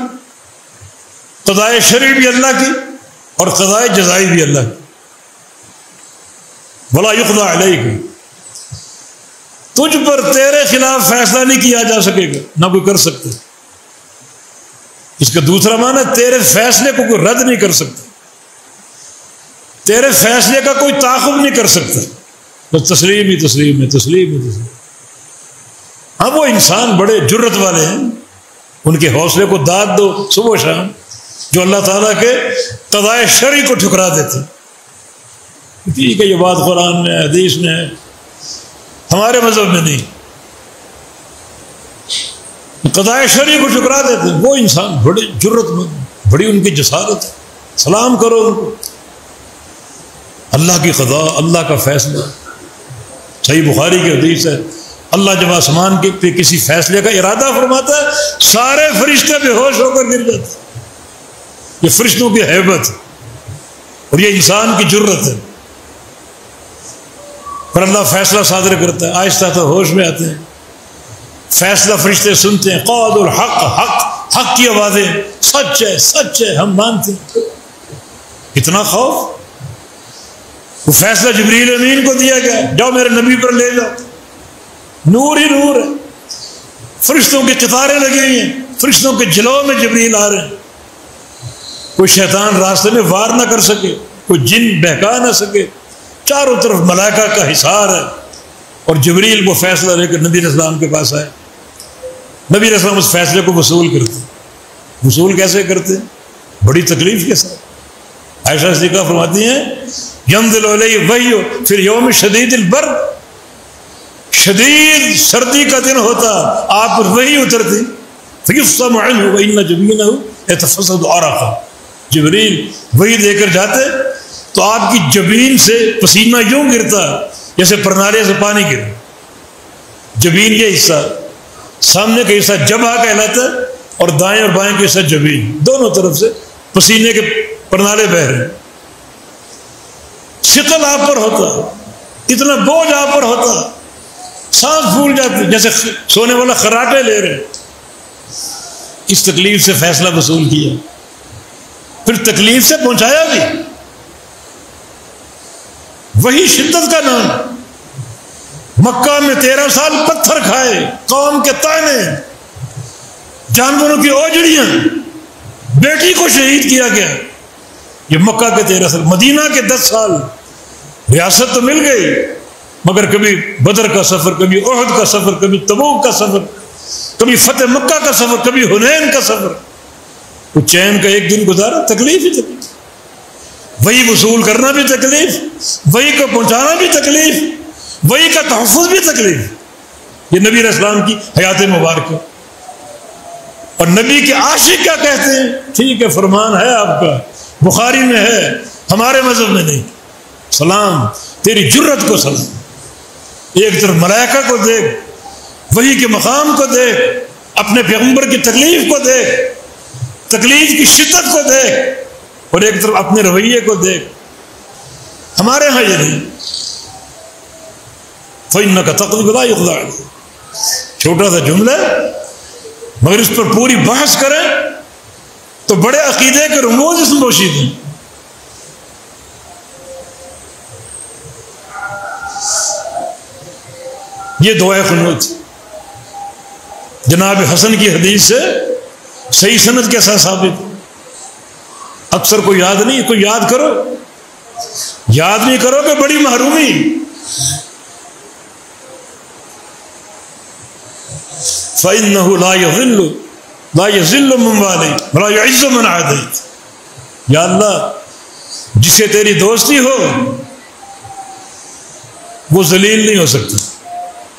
قضائے شرعی بھی اللہ کی، اور قضائے جزائی بھی اللہ کی۔ وَلَا يُقْضَى عَلَيْكَ، تجھ پر تیرے خلاف فیصلہ نہیں کیا جا سکے گا، نہ کوئی کر سکتا۔ اس کا دوسرا معنی ہے تیرے فیصلے کو کوئی رد نہیں کر سکتا، تیرے فیصلے کا کوئی تعاقب نہیں کر سکتا، بس تسلیم ہی تسلیم ہے، تسلیم ہی تسلیم۔ ہاں وہ انسان بڑے جرت والے ہیں، ان کے حوصلے کو داد دو صبح و شام، جو اللہ تعالیٰ کے قضائے شرعی کو ٹھکرا دیتے۔ ٹھیک ہے، یہ بات قرآن میں ہے، حدیث میں ہے، ہمارے مذہب میں نہیں، قضائے شرعی کو ٹھکرا دیتے ہیں۔ وہ انسان بڑے جرت مند، بڑی ان کی جسارت ہے، سلام کرو ان کو۔ اللہ کی قضا، اللہ کا فیصلہ، صحیح بخاری کی حدیث ہے، اللہ جب آسمان کے پہ کسی فیصلے کا ارادہ فرماتا ہے، سارے فرشتے بے ہوش ہو کر گر جاتے۔ یہ فرشتوں کی ہیبت ہے اور یہ انسان کی جرت ہے۔ پر اللہ فیصلہ صادر کرتا ہے، آہستہ آہستہ ہوش میں آتے ہیں، فیصلہ فرشتے سنتے ہیں، قول الحق، حق، حق کی آوازیں، سچ ہے، سچ ہے، ہم مانتے ہیں۔ اتنا خوف، وہ فیصلہ جبریل امین کو دیا گیا، جاؤ میرے نبی پر لے جاؤ، نور ہی نور ہے، فرشتوں کی قطاریں لگی ہوئی ہیں، فرشتوں کے جلووں میں جبریل آ رہے ہیں، کوئی شیطان راستے میں وار نہ کر سکے، کوئی جن بہکا نہ سکے، چاروں طرف ملائکہ کا حصار ہے، اور جبریل وہ فیصلہ لے کر نبی علیہ السلام کے پاس آئے۔ نبی علیہ السلام اس فیصلے کو وصول کرتے، وصول کیسے کرتے؟ بڑی تکلیف کے ساتھ۔ عائشہ صدیقہ فرماتی ہیں ينزل علیہ وحی پھر یوم شدید البرد، شدید سردی کا دن ہوتا، آپ پر وحی اترتی، فیفصم عنہ وإن جبینہ یتفصد عرقا، جبریل وحی دے کر جاتے تو آپ کی جبین سے پسینہ یوں گرتا جیسے پرنالے سے پانی گر۔ جبین یہ حصہ، سامنے کا حصہ جبہہ کہلاتا ہے، اور دائیں اور بائیں کا حصہ جبین، دونوں طرف سے پسینے کے پرنالے بہہ رہے ہیں۔ ثقل آپ پر ہوتا، اتنا بوجھ آپ پر ہوتا، سانس پھول جاتی جیسے سونے والا خراٹے لے رہے۔ اس تکلیف سے فیصلہ وصول کیا، پھر تکلیف سے پہنچایا بھی۔ وہی شدت کا نام، مکہ میں 13 سال پتھر کھائے، قوم کے طعنے، جانوروں کی اوجڑیاں، بیٹی کو شہید کیا گیا۔ یہ مکہ کے 13 سال، مدینہ کے 10 سال، ریاست تو مل گئی مگر کبھی بدر کا سفر، کبھی احد کا سفر، کبھی تبوک کا سفر، کبھی فتح مکہ کا سفر، کبھی حنین کا سفر، وہ چین کا ایک دن گزارا، تکلیف ہی تکلیف، وہی وصول کرنا بھی تکلیف، وہی کو پہنچانا بھی تکلیف، وہی کا تحفظ بھی تکلیف. یہ نبی علیہ السلام کی حیات مبارکہ. اور نبی کے عاشق کیا کہتے ہیں؟ ٹھیک ہے فرمان ہے آپ کا، بخاری میں ہے، ہمارے مذہب میں نہیں. سلام تیری جرت کو سلام. ایک طرف ملائکہ کو دیکھ، وحی کے مقام کو دیکھ، اپنے پیغمبر کی تکلیف کو دیکھ، تکلیف کی شدت کو دیکھ، اور ایک طرف اپنے رویے کو دیکھ. ہمارے ہاں یہ نہیں. فَإِنَّكَ تَقْضِي وَلَا يُقْضَىٰ عَلَيْكَ. چھوٹا سا جملہ مگر اس پر پوری بحث کریں تو بڑے عقیدے کے رموز اس میں پوشیدہ ہیں. یہ دعائے قنوت جناب حسن کی حدیث سے صحیح سند کے ساتھ ثابت. اکثر کوئی یاد نہیں، کوئی یاد کرو، یاد نہیں کرو کہ بڑی محرومی. فَإِنَّهُ لَا يَذِلُّ مَن وَالَيْتَ وَلَا يُعِزُّ مَنْ عَادَيْتَ. یا اللہ جس سے تیری دوستی ہو وہ ذلیل نہیں ہو سکتا.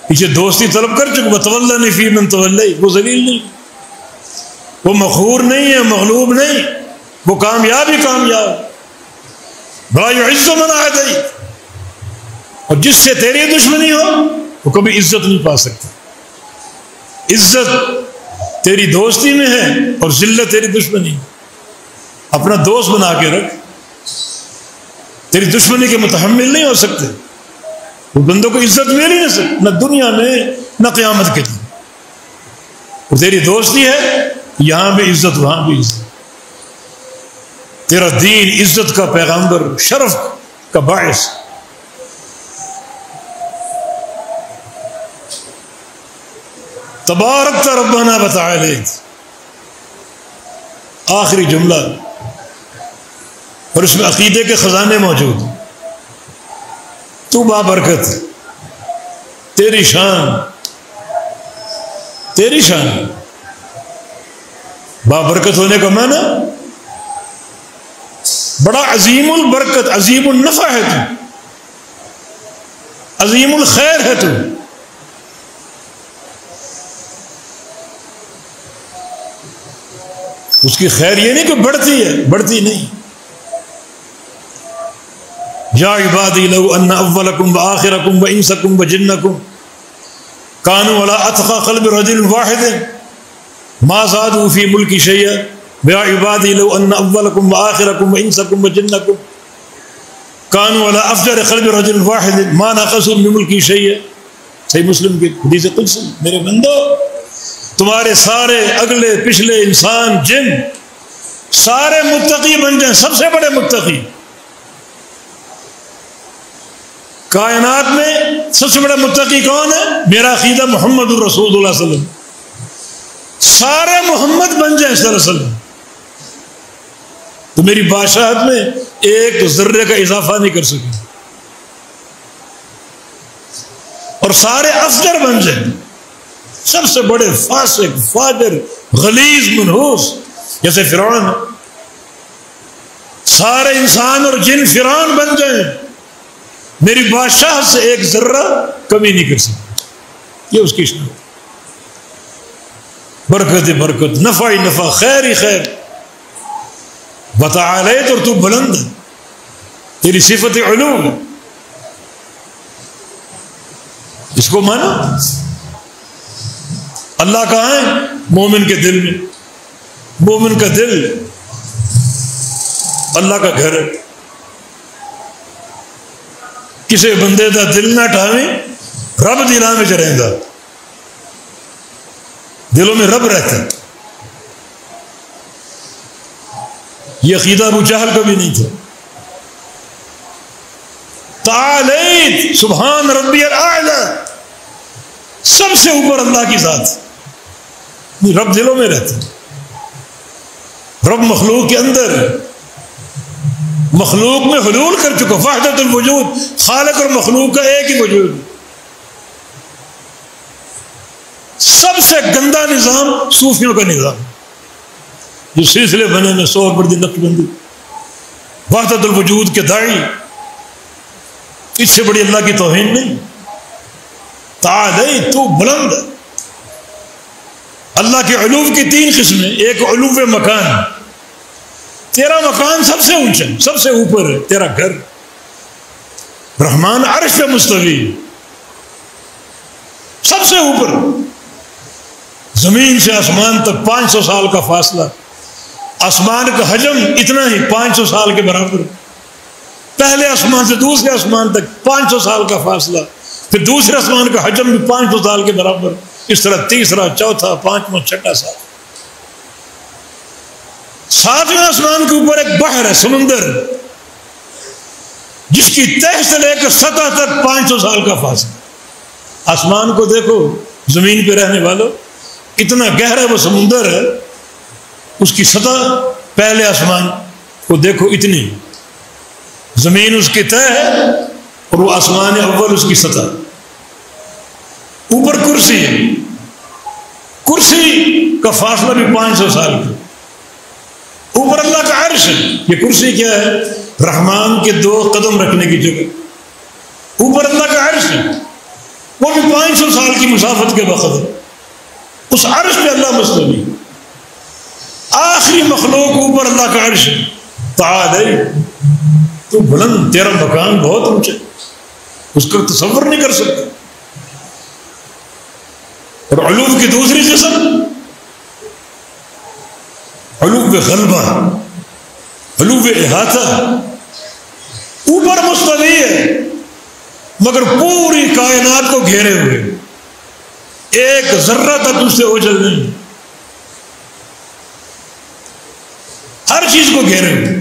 پیچھے دوستی طلب کر چکے، وَتَوَلَّنِي فِي مَن تَوَلَّيْتَ. وہ ذلیل نہیں، وہ مقہور نہیں ہے، مغلوب نہیں، وہ کامیاب ہی کامیاب. وَلَا يُعِزُّ مَنْ عَادَيْتَ. اور جس سے تیری دشمنی ہو وہ کبھی عزت نہیں پا سکتا. عزت تیری دوستی میں ہے اور ذلت تیری دشمنی. اپنا دوست بنا کے رکھ، تیری دشمنی کے متحمل نہیں ہو سکتے. وہ بندوں کو عزت مل ہی نہیں سکتی، نہ دنیا میں نہ قیامت کے دن. اور تیری دوستی ہے، یہاں بھی عزت وہاں بھی عزت. تیرا دین عزت کا پیغمبر، شرف کا باعث. تبارکت ربنا وتعالیت. آخری جملہ اور اس میں عقیدے کے خزانے موجود. تو بابرکت، تیری شان، تیری شان. بابرکت ہونے کا معنی بڑا عظیم البرکت، عظیم النفع ہے تو، عظیم الخیر ہے تو. اس کی خیر یہ نہیں کہ بڑھتی ہے، بڑھتی نہیں. یا عبادی لو ان اولکم وآخرکم وانسکم وجنکم کانوا علی اتقى قلب رجل واحد ما زادوا فی ملکی شیئا. یا عبادی لو ان اولکم وآخرکم وانسکم وجنکم کانوا علی افجر قلب رجل واحد ما نقصوا من ملکی شیئا. صحیح مسلم کی حدیث قدسی. میرے بندو تمہارے سارے اگلے پچھلے انسان جن سارے متقی بن جائیں، سب سے بڑے متقی کائنات میں. سب سے بڑا متقی کون ہے؟ میرا عقیدہ محمد الرسول اللہ صلی اللہ علیہ وسلم. سارے محمد بن جائیں صلی اللہ علیہ وسلم تو میری بادشاہت میں ایک ذرے کا اضافہ نہیں کر سکے. اور سارے افجر بن جائیں، سب سے بڑے فاسق، فاجر، غلیظ، منحوس جیسے فرعون. سارے انسان اور جن فرعون بن جائیں، میری بادشاہ سے ایک ذرہ کمی نہیں کر سکتے. یہ اس کی شان. برکت برکت، نفع نفع، خیر خیر. وتعالیت، اور تو بلند ہے، تیری صفت علو ہے. اس کو مانا اللہ کہاں ہے؟ مومن کے دل میں. مومن کا دل اللہ کا گھر ہے. کسی بندے دا دل نہ ٹھاویں، رب دلاں وچ رہندا. دلوں میں رب رہتا ہے. یہ عقیدہ ابو جہل کا بھی نہیں تھا. تعالیت، سبحان ربی الاعلی، سب سے اوپر اللہ کی ذات. رب دلوں میں رہتا ہے. رب مخلوق کے اندر، مخلوق میں حلول کر چکا. وحدت الوجود، خالق اور مخلوق کا ایک ہی وجود. سب سے گندا نظام صوفیوں کا نظام، جو سلسلے بنے میں 100 بردی نقش بندی. وحدت الوجود کے داعی، اس سے بڑی اللہ کی توہین نہیں. تعالی تو بلند ہے۔ اللہ کے علو کی 3 قسمیں، ایک علو مکان، تیرا مکان سب سے اونچا، سب سے اوپر ہے تیرا گھر، رحمان عرش پہ مستوی، سب سے اوپر، زمین سے آسمان تک 500 سال کا فاصلہ، آسمان کا حجم اتنا ہی 500 سال کے برابر، پہلے آسمان سے دوسرے آسمان تک 500 سال کا فاصلہ، پھر دوسرے آسمان کا حجم بھی 500 سال کے برابر، اس طرح تیسرا، چوتھا، پانچواں، چھٹا سال، 7ویں آسمان کے اوپر ایک بحر ہے، سمندر، جس کی تہ سے لے کر سطح تک 500 سال کا فاصلہ۔ آسمان کو دیکھو، زمین پہ رہنے والوں، اتنا گہرا وہ سمندر ہے، اس کی سطح پہلے آسمان کو دیکھو اتنی، زمین اس کی تہ ہے اور وہ آسمان اول اس کی سطح، اوپر کرسی ہے، کرسی کا فاصلہ بھی 500 سال کا، اوپر اللہ کا عرش ہے، یہ کرسی کیا ہے؟ رحمان کے 2 قدم رکھنے کی جگہ، اوپر اللہ کا عرش ہے، وہ بھی 500 سال کی مسافت کے وقت ہے، اس عرش پہ اللہ مستوی، آخری مخلوق اوپر اللہ کا عرش ہے، تعالی تو بلند، تیرا مکان بہت اونچا، اس کا تصور نہیں کر سکتا۔ اور علو کی دوسری قسم علو غلبہ، علو احاطہ، اوپر مستوی ہے مگر پوری کائنات کو گھیرے ہوئے، ایک ذرہ تک اس سے اوجھل نہیں، ہر چیز کو گھیرے ہوئے،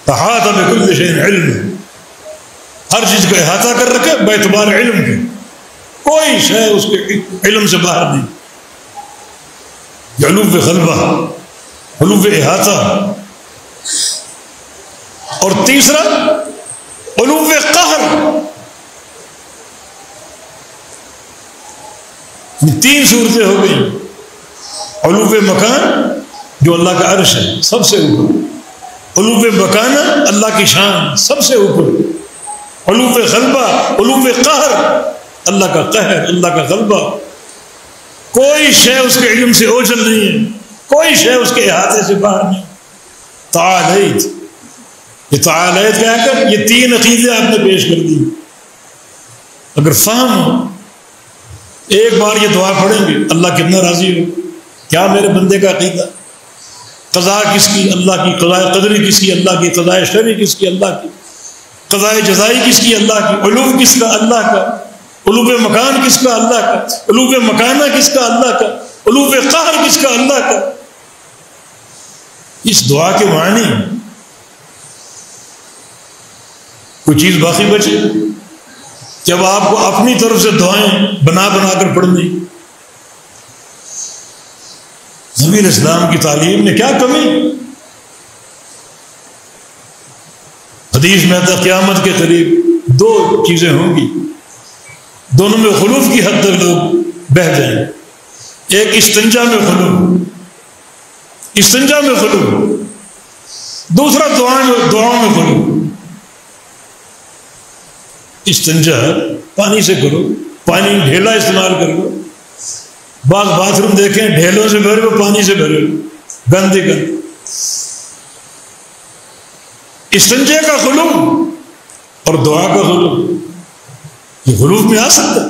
احاطہ بکل شیء علم، ہر چیز کو احاطہ کر رکھے باعتبار علم کے، کوئی شے اس کے علم سے باہر نہیں، علو غلبہ، علو احاطہ، اور تیسرا علو قہر، 3 صورتیں ہو گئی، علو مکان جو اللہ کا عرش ہے سب سے اوپر، علو مکانہ اللہ کی شان سب سے اوپر، علو غلبہ، علو قہر، اللہ کا قہر، اللہ کا غلبہ، کوئی شے اس کے علم سے اوجھل نہیں ہے، کوئی شے اس کے احاطے سے باہر نہیں، تعالیت، یہ تعالیت کہہ کر یہ 3 عقیدے آپ نے پیش کر دی، اگر فہم ہو، ایک بار یہ دعا پڑھیں گے، اللہ کتنا راضی ہو، کیا میرے بندے کا عقیدہ، قضاء کس کی؟ اللہ کی، قضاء قدری کس کی؟ اللہ کی، قضاء شرعی کس کی؟ اللہ کی، قضاء جزائی کس کی؟ اللہ کی، علو کس کا؟ اللہ کا، علو مکان کس کا؟ اللہ کا، علو مکانہ کس کا؟ اللہ کا، علو قہر کس کا؟ اللہ کا۔ اس دعا کے معنی کوئی چیز باقی بچے؟ جب آپ کو اپنی طرف سے دعائیں بنا بنا کر پڑھنی، نبی اسلام کی تعلیم نے کیا کمی؟ حدیث میں آتا قیامت کے قریب 2 چیزیں ہوں گی، دونوں میں خلوف کی حد تک لوگ بہہ جائیں، ایک استنجا میں خلوف، استنجا میں خلوف، دوسرا دعاؤں میں خلوف۔ استنجا پانی سے کرو، پانی ڈھیلا استعمال کر لو، بعض باتھ روم دیکھیں ڈھیلوں سے بھرے ہو، پانی سے بھرے ہو، گند ہی گند۔ استنجے کا خلوف اور دعا کا خلوف، یہ خلوف میں آ سکتا ہے،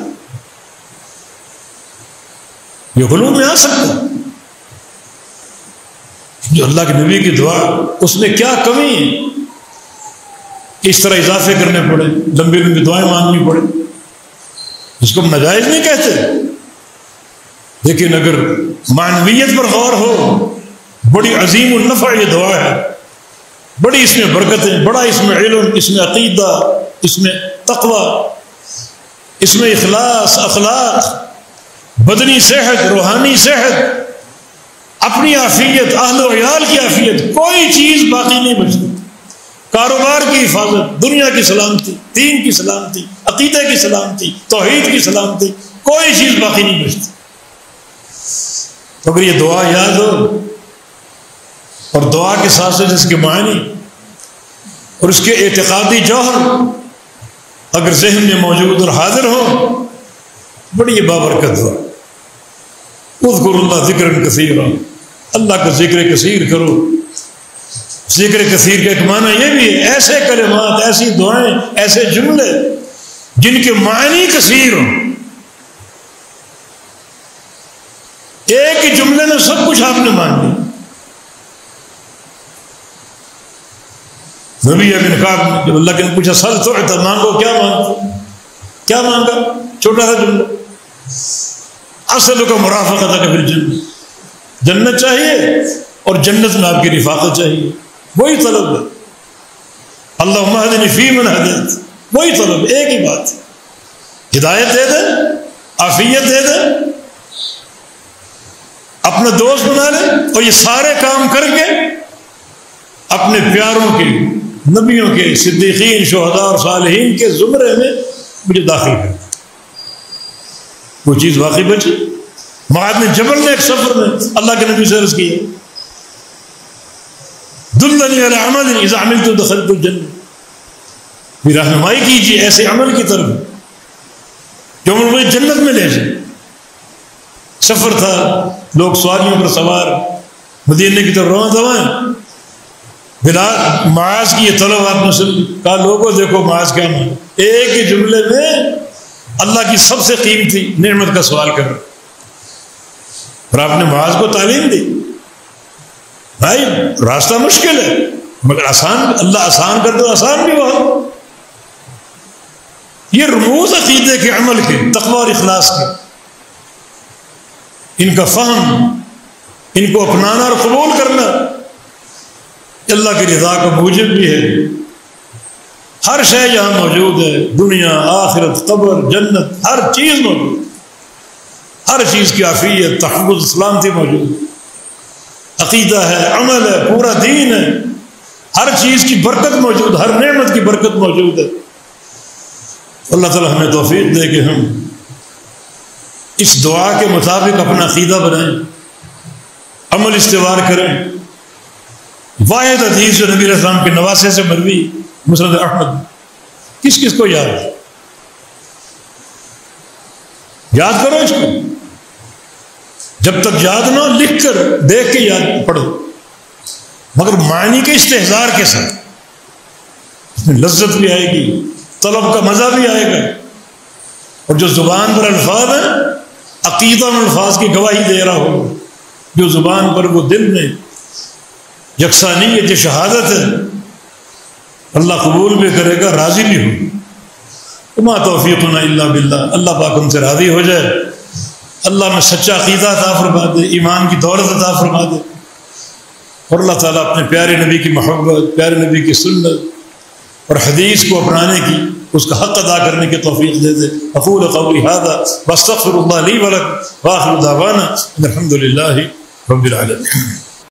یہ خلوف میں آ سکتا ہے۔ جو اللہ کے نبی کی دعا، اس میں کیا کمی ہے؟ اس طرح اضافے کرنے پڑے، لمبی لمبی دعائیں مانگنی پڑے، اس کو ناجائز نہیں کہتے، لیکن اگر معنویت پر غور ہو، بڑی عظیم النفع یہ دعا ہے، بڑی اس میں برکتیں، بڑا اس میں علم، اس میں عقیدہ، اس میں تقوی، اس میں اخلاص، اخلاق، بدنی صحت، روحانی صحت، اپنی عافیت، اہل و عیال کی عافیت، کوئی چیز باقی نہیں بچتی، کاروبار کی حفاظت، دنیا کی سلامتی، دین کی سلامتی، عقیدے کی سلامتی، توحید کی سلامتی، کوئی چیز باقی نہیں بچتی۔ تو اگر یہ دعا یاد ہو اور دعا کے ساتھ ساتھ اس کے معنی اور اس کے اعتقادی جوہر اگر ذہن میں موجود اور حاضر ہو بڑی یہ بابرکت دعا. اذکر اللہ ذکرا کثیرا، اللہ کا ذکر کثیر کرو. ذکر کثیر کا ایک معنی یہ بھی ہے ایسے کلمات، ایسی دعائیں، ایسے جملے جن کے معنی کثیر ہوں. ایک ہی جملے میں سب کچھ آپ نے مان لیا. نبی بن کعب نے جب اللہ کے نے پوچھا سل تو مانگو، کیا مانگو؟ کیا مانگا؟ چھوٹا سا جملہ، اصل کا مرافقت کا پھر جنت چاہیے اور جنت میں آپ کی رفاقت چاہیے، وہی طلب ہے. اللہم اہدنی فیمن ہدیت، وہی طلب، ایک ہی بات. ہدایت دے دے، عافیت دے دے، اپنا دوست بنا لے، اور یہ سارے کام کر کے اپنے پیاروں کے، نبیوں کے، صدیقین، شہداء اور صالحین کے زمرے میں مجھے داخل کر. وہ چیز واقعی بچی. معاذ بن جبل نے ایک سفر میں اللہ کے نبی سے عرض کیا دلنی علی عمل اذا عملت دخلت الجنہ، بھی رہنمائی کیجیے ایسے عمل کی طرف جو مجھے جنت میں لے جائے. سفر تھا، لوگ سواریوں پر سوار مدینے کی طرف رواں دوائیں. بلال معاذ کی یہ طلب آپ نے سن، کہا لوگوں دیکھو معاذ کیا مان، ایک ہی جملے میں اللہ کی سب سے قیمتی نعمت کا سوال کر رہا. اور آپ نے معاذ کو تعلیم دی بھائی راستہ مشکل ہے مگر آسان، اللہ آسان کر دو، آسان بھی بہت. یہ رموز عقیدے کے، عمل کے، تقوی اور اخلاص کے، ان کا فہم، ان کو اپنانا اور قبول کرنا اللہ کی رضا کا موجب بھی ہے. ہر شے یہاں موجود ہے، دنیا، آخرت، قبر، جنت، ہر چیز موجود، ہر چیز کی عافیت، تحفظ، سلامتی موجود. عقیدہ ہے، عمل ہے، پورا دین ہے، ہر چیز کی برکت موجود، ہر نعمت کی برکت موجود ہے. اللہ تعالیٰ ہمیں توفیق دے کہ ہم اس دعا کے مطابق اپنا عقیدہ بنائیں، عمل استوار کریں. واحد حدیث جو نبی علیہ السلام کے نواسے سے مروی مسند احمد، کس کس کو یاد ہے؟ یاد کرو اس کو. جب تک یاد نہ ہو لکھ کر دیکھ کے یاد پڑھو، مگر معنی کے استحضار کے ساتھ. اس میں لذت بھی آئے گی، طلب کا مزہ بھی آئے گا. اور جو زبان پر الفاظ ہیں عقیدہ میں الفاظ کی گواہی دے رہا ہو، جو زبان پر وہ دل میں یکسانیت شہادت ہے، اللہ قبول بھی کرے گا، راضی بھی ہو. وما توفیقنا الا باللہ. اللہ پاک ہم سے راضی ہو جائے، اللہ میں سچا عقیدہ عطا فرما دے، ایمان کی دولت عطا فرما دے، اور اللہ تعالیٰ اپنے پیارے نبی کی محبت، پیارے نبی کی سنت اور حدیث کو اپنانے کی، اس کا حق ادا کرنے کی توفیق دے دے. اقول قولی ھذا واستغفر اللہ لی ولکم واخر دعوانا الحمد للہ رب العالمین.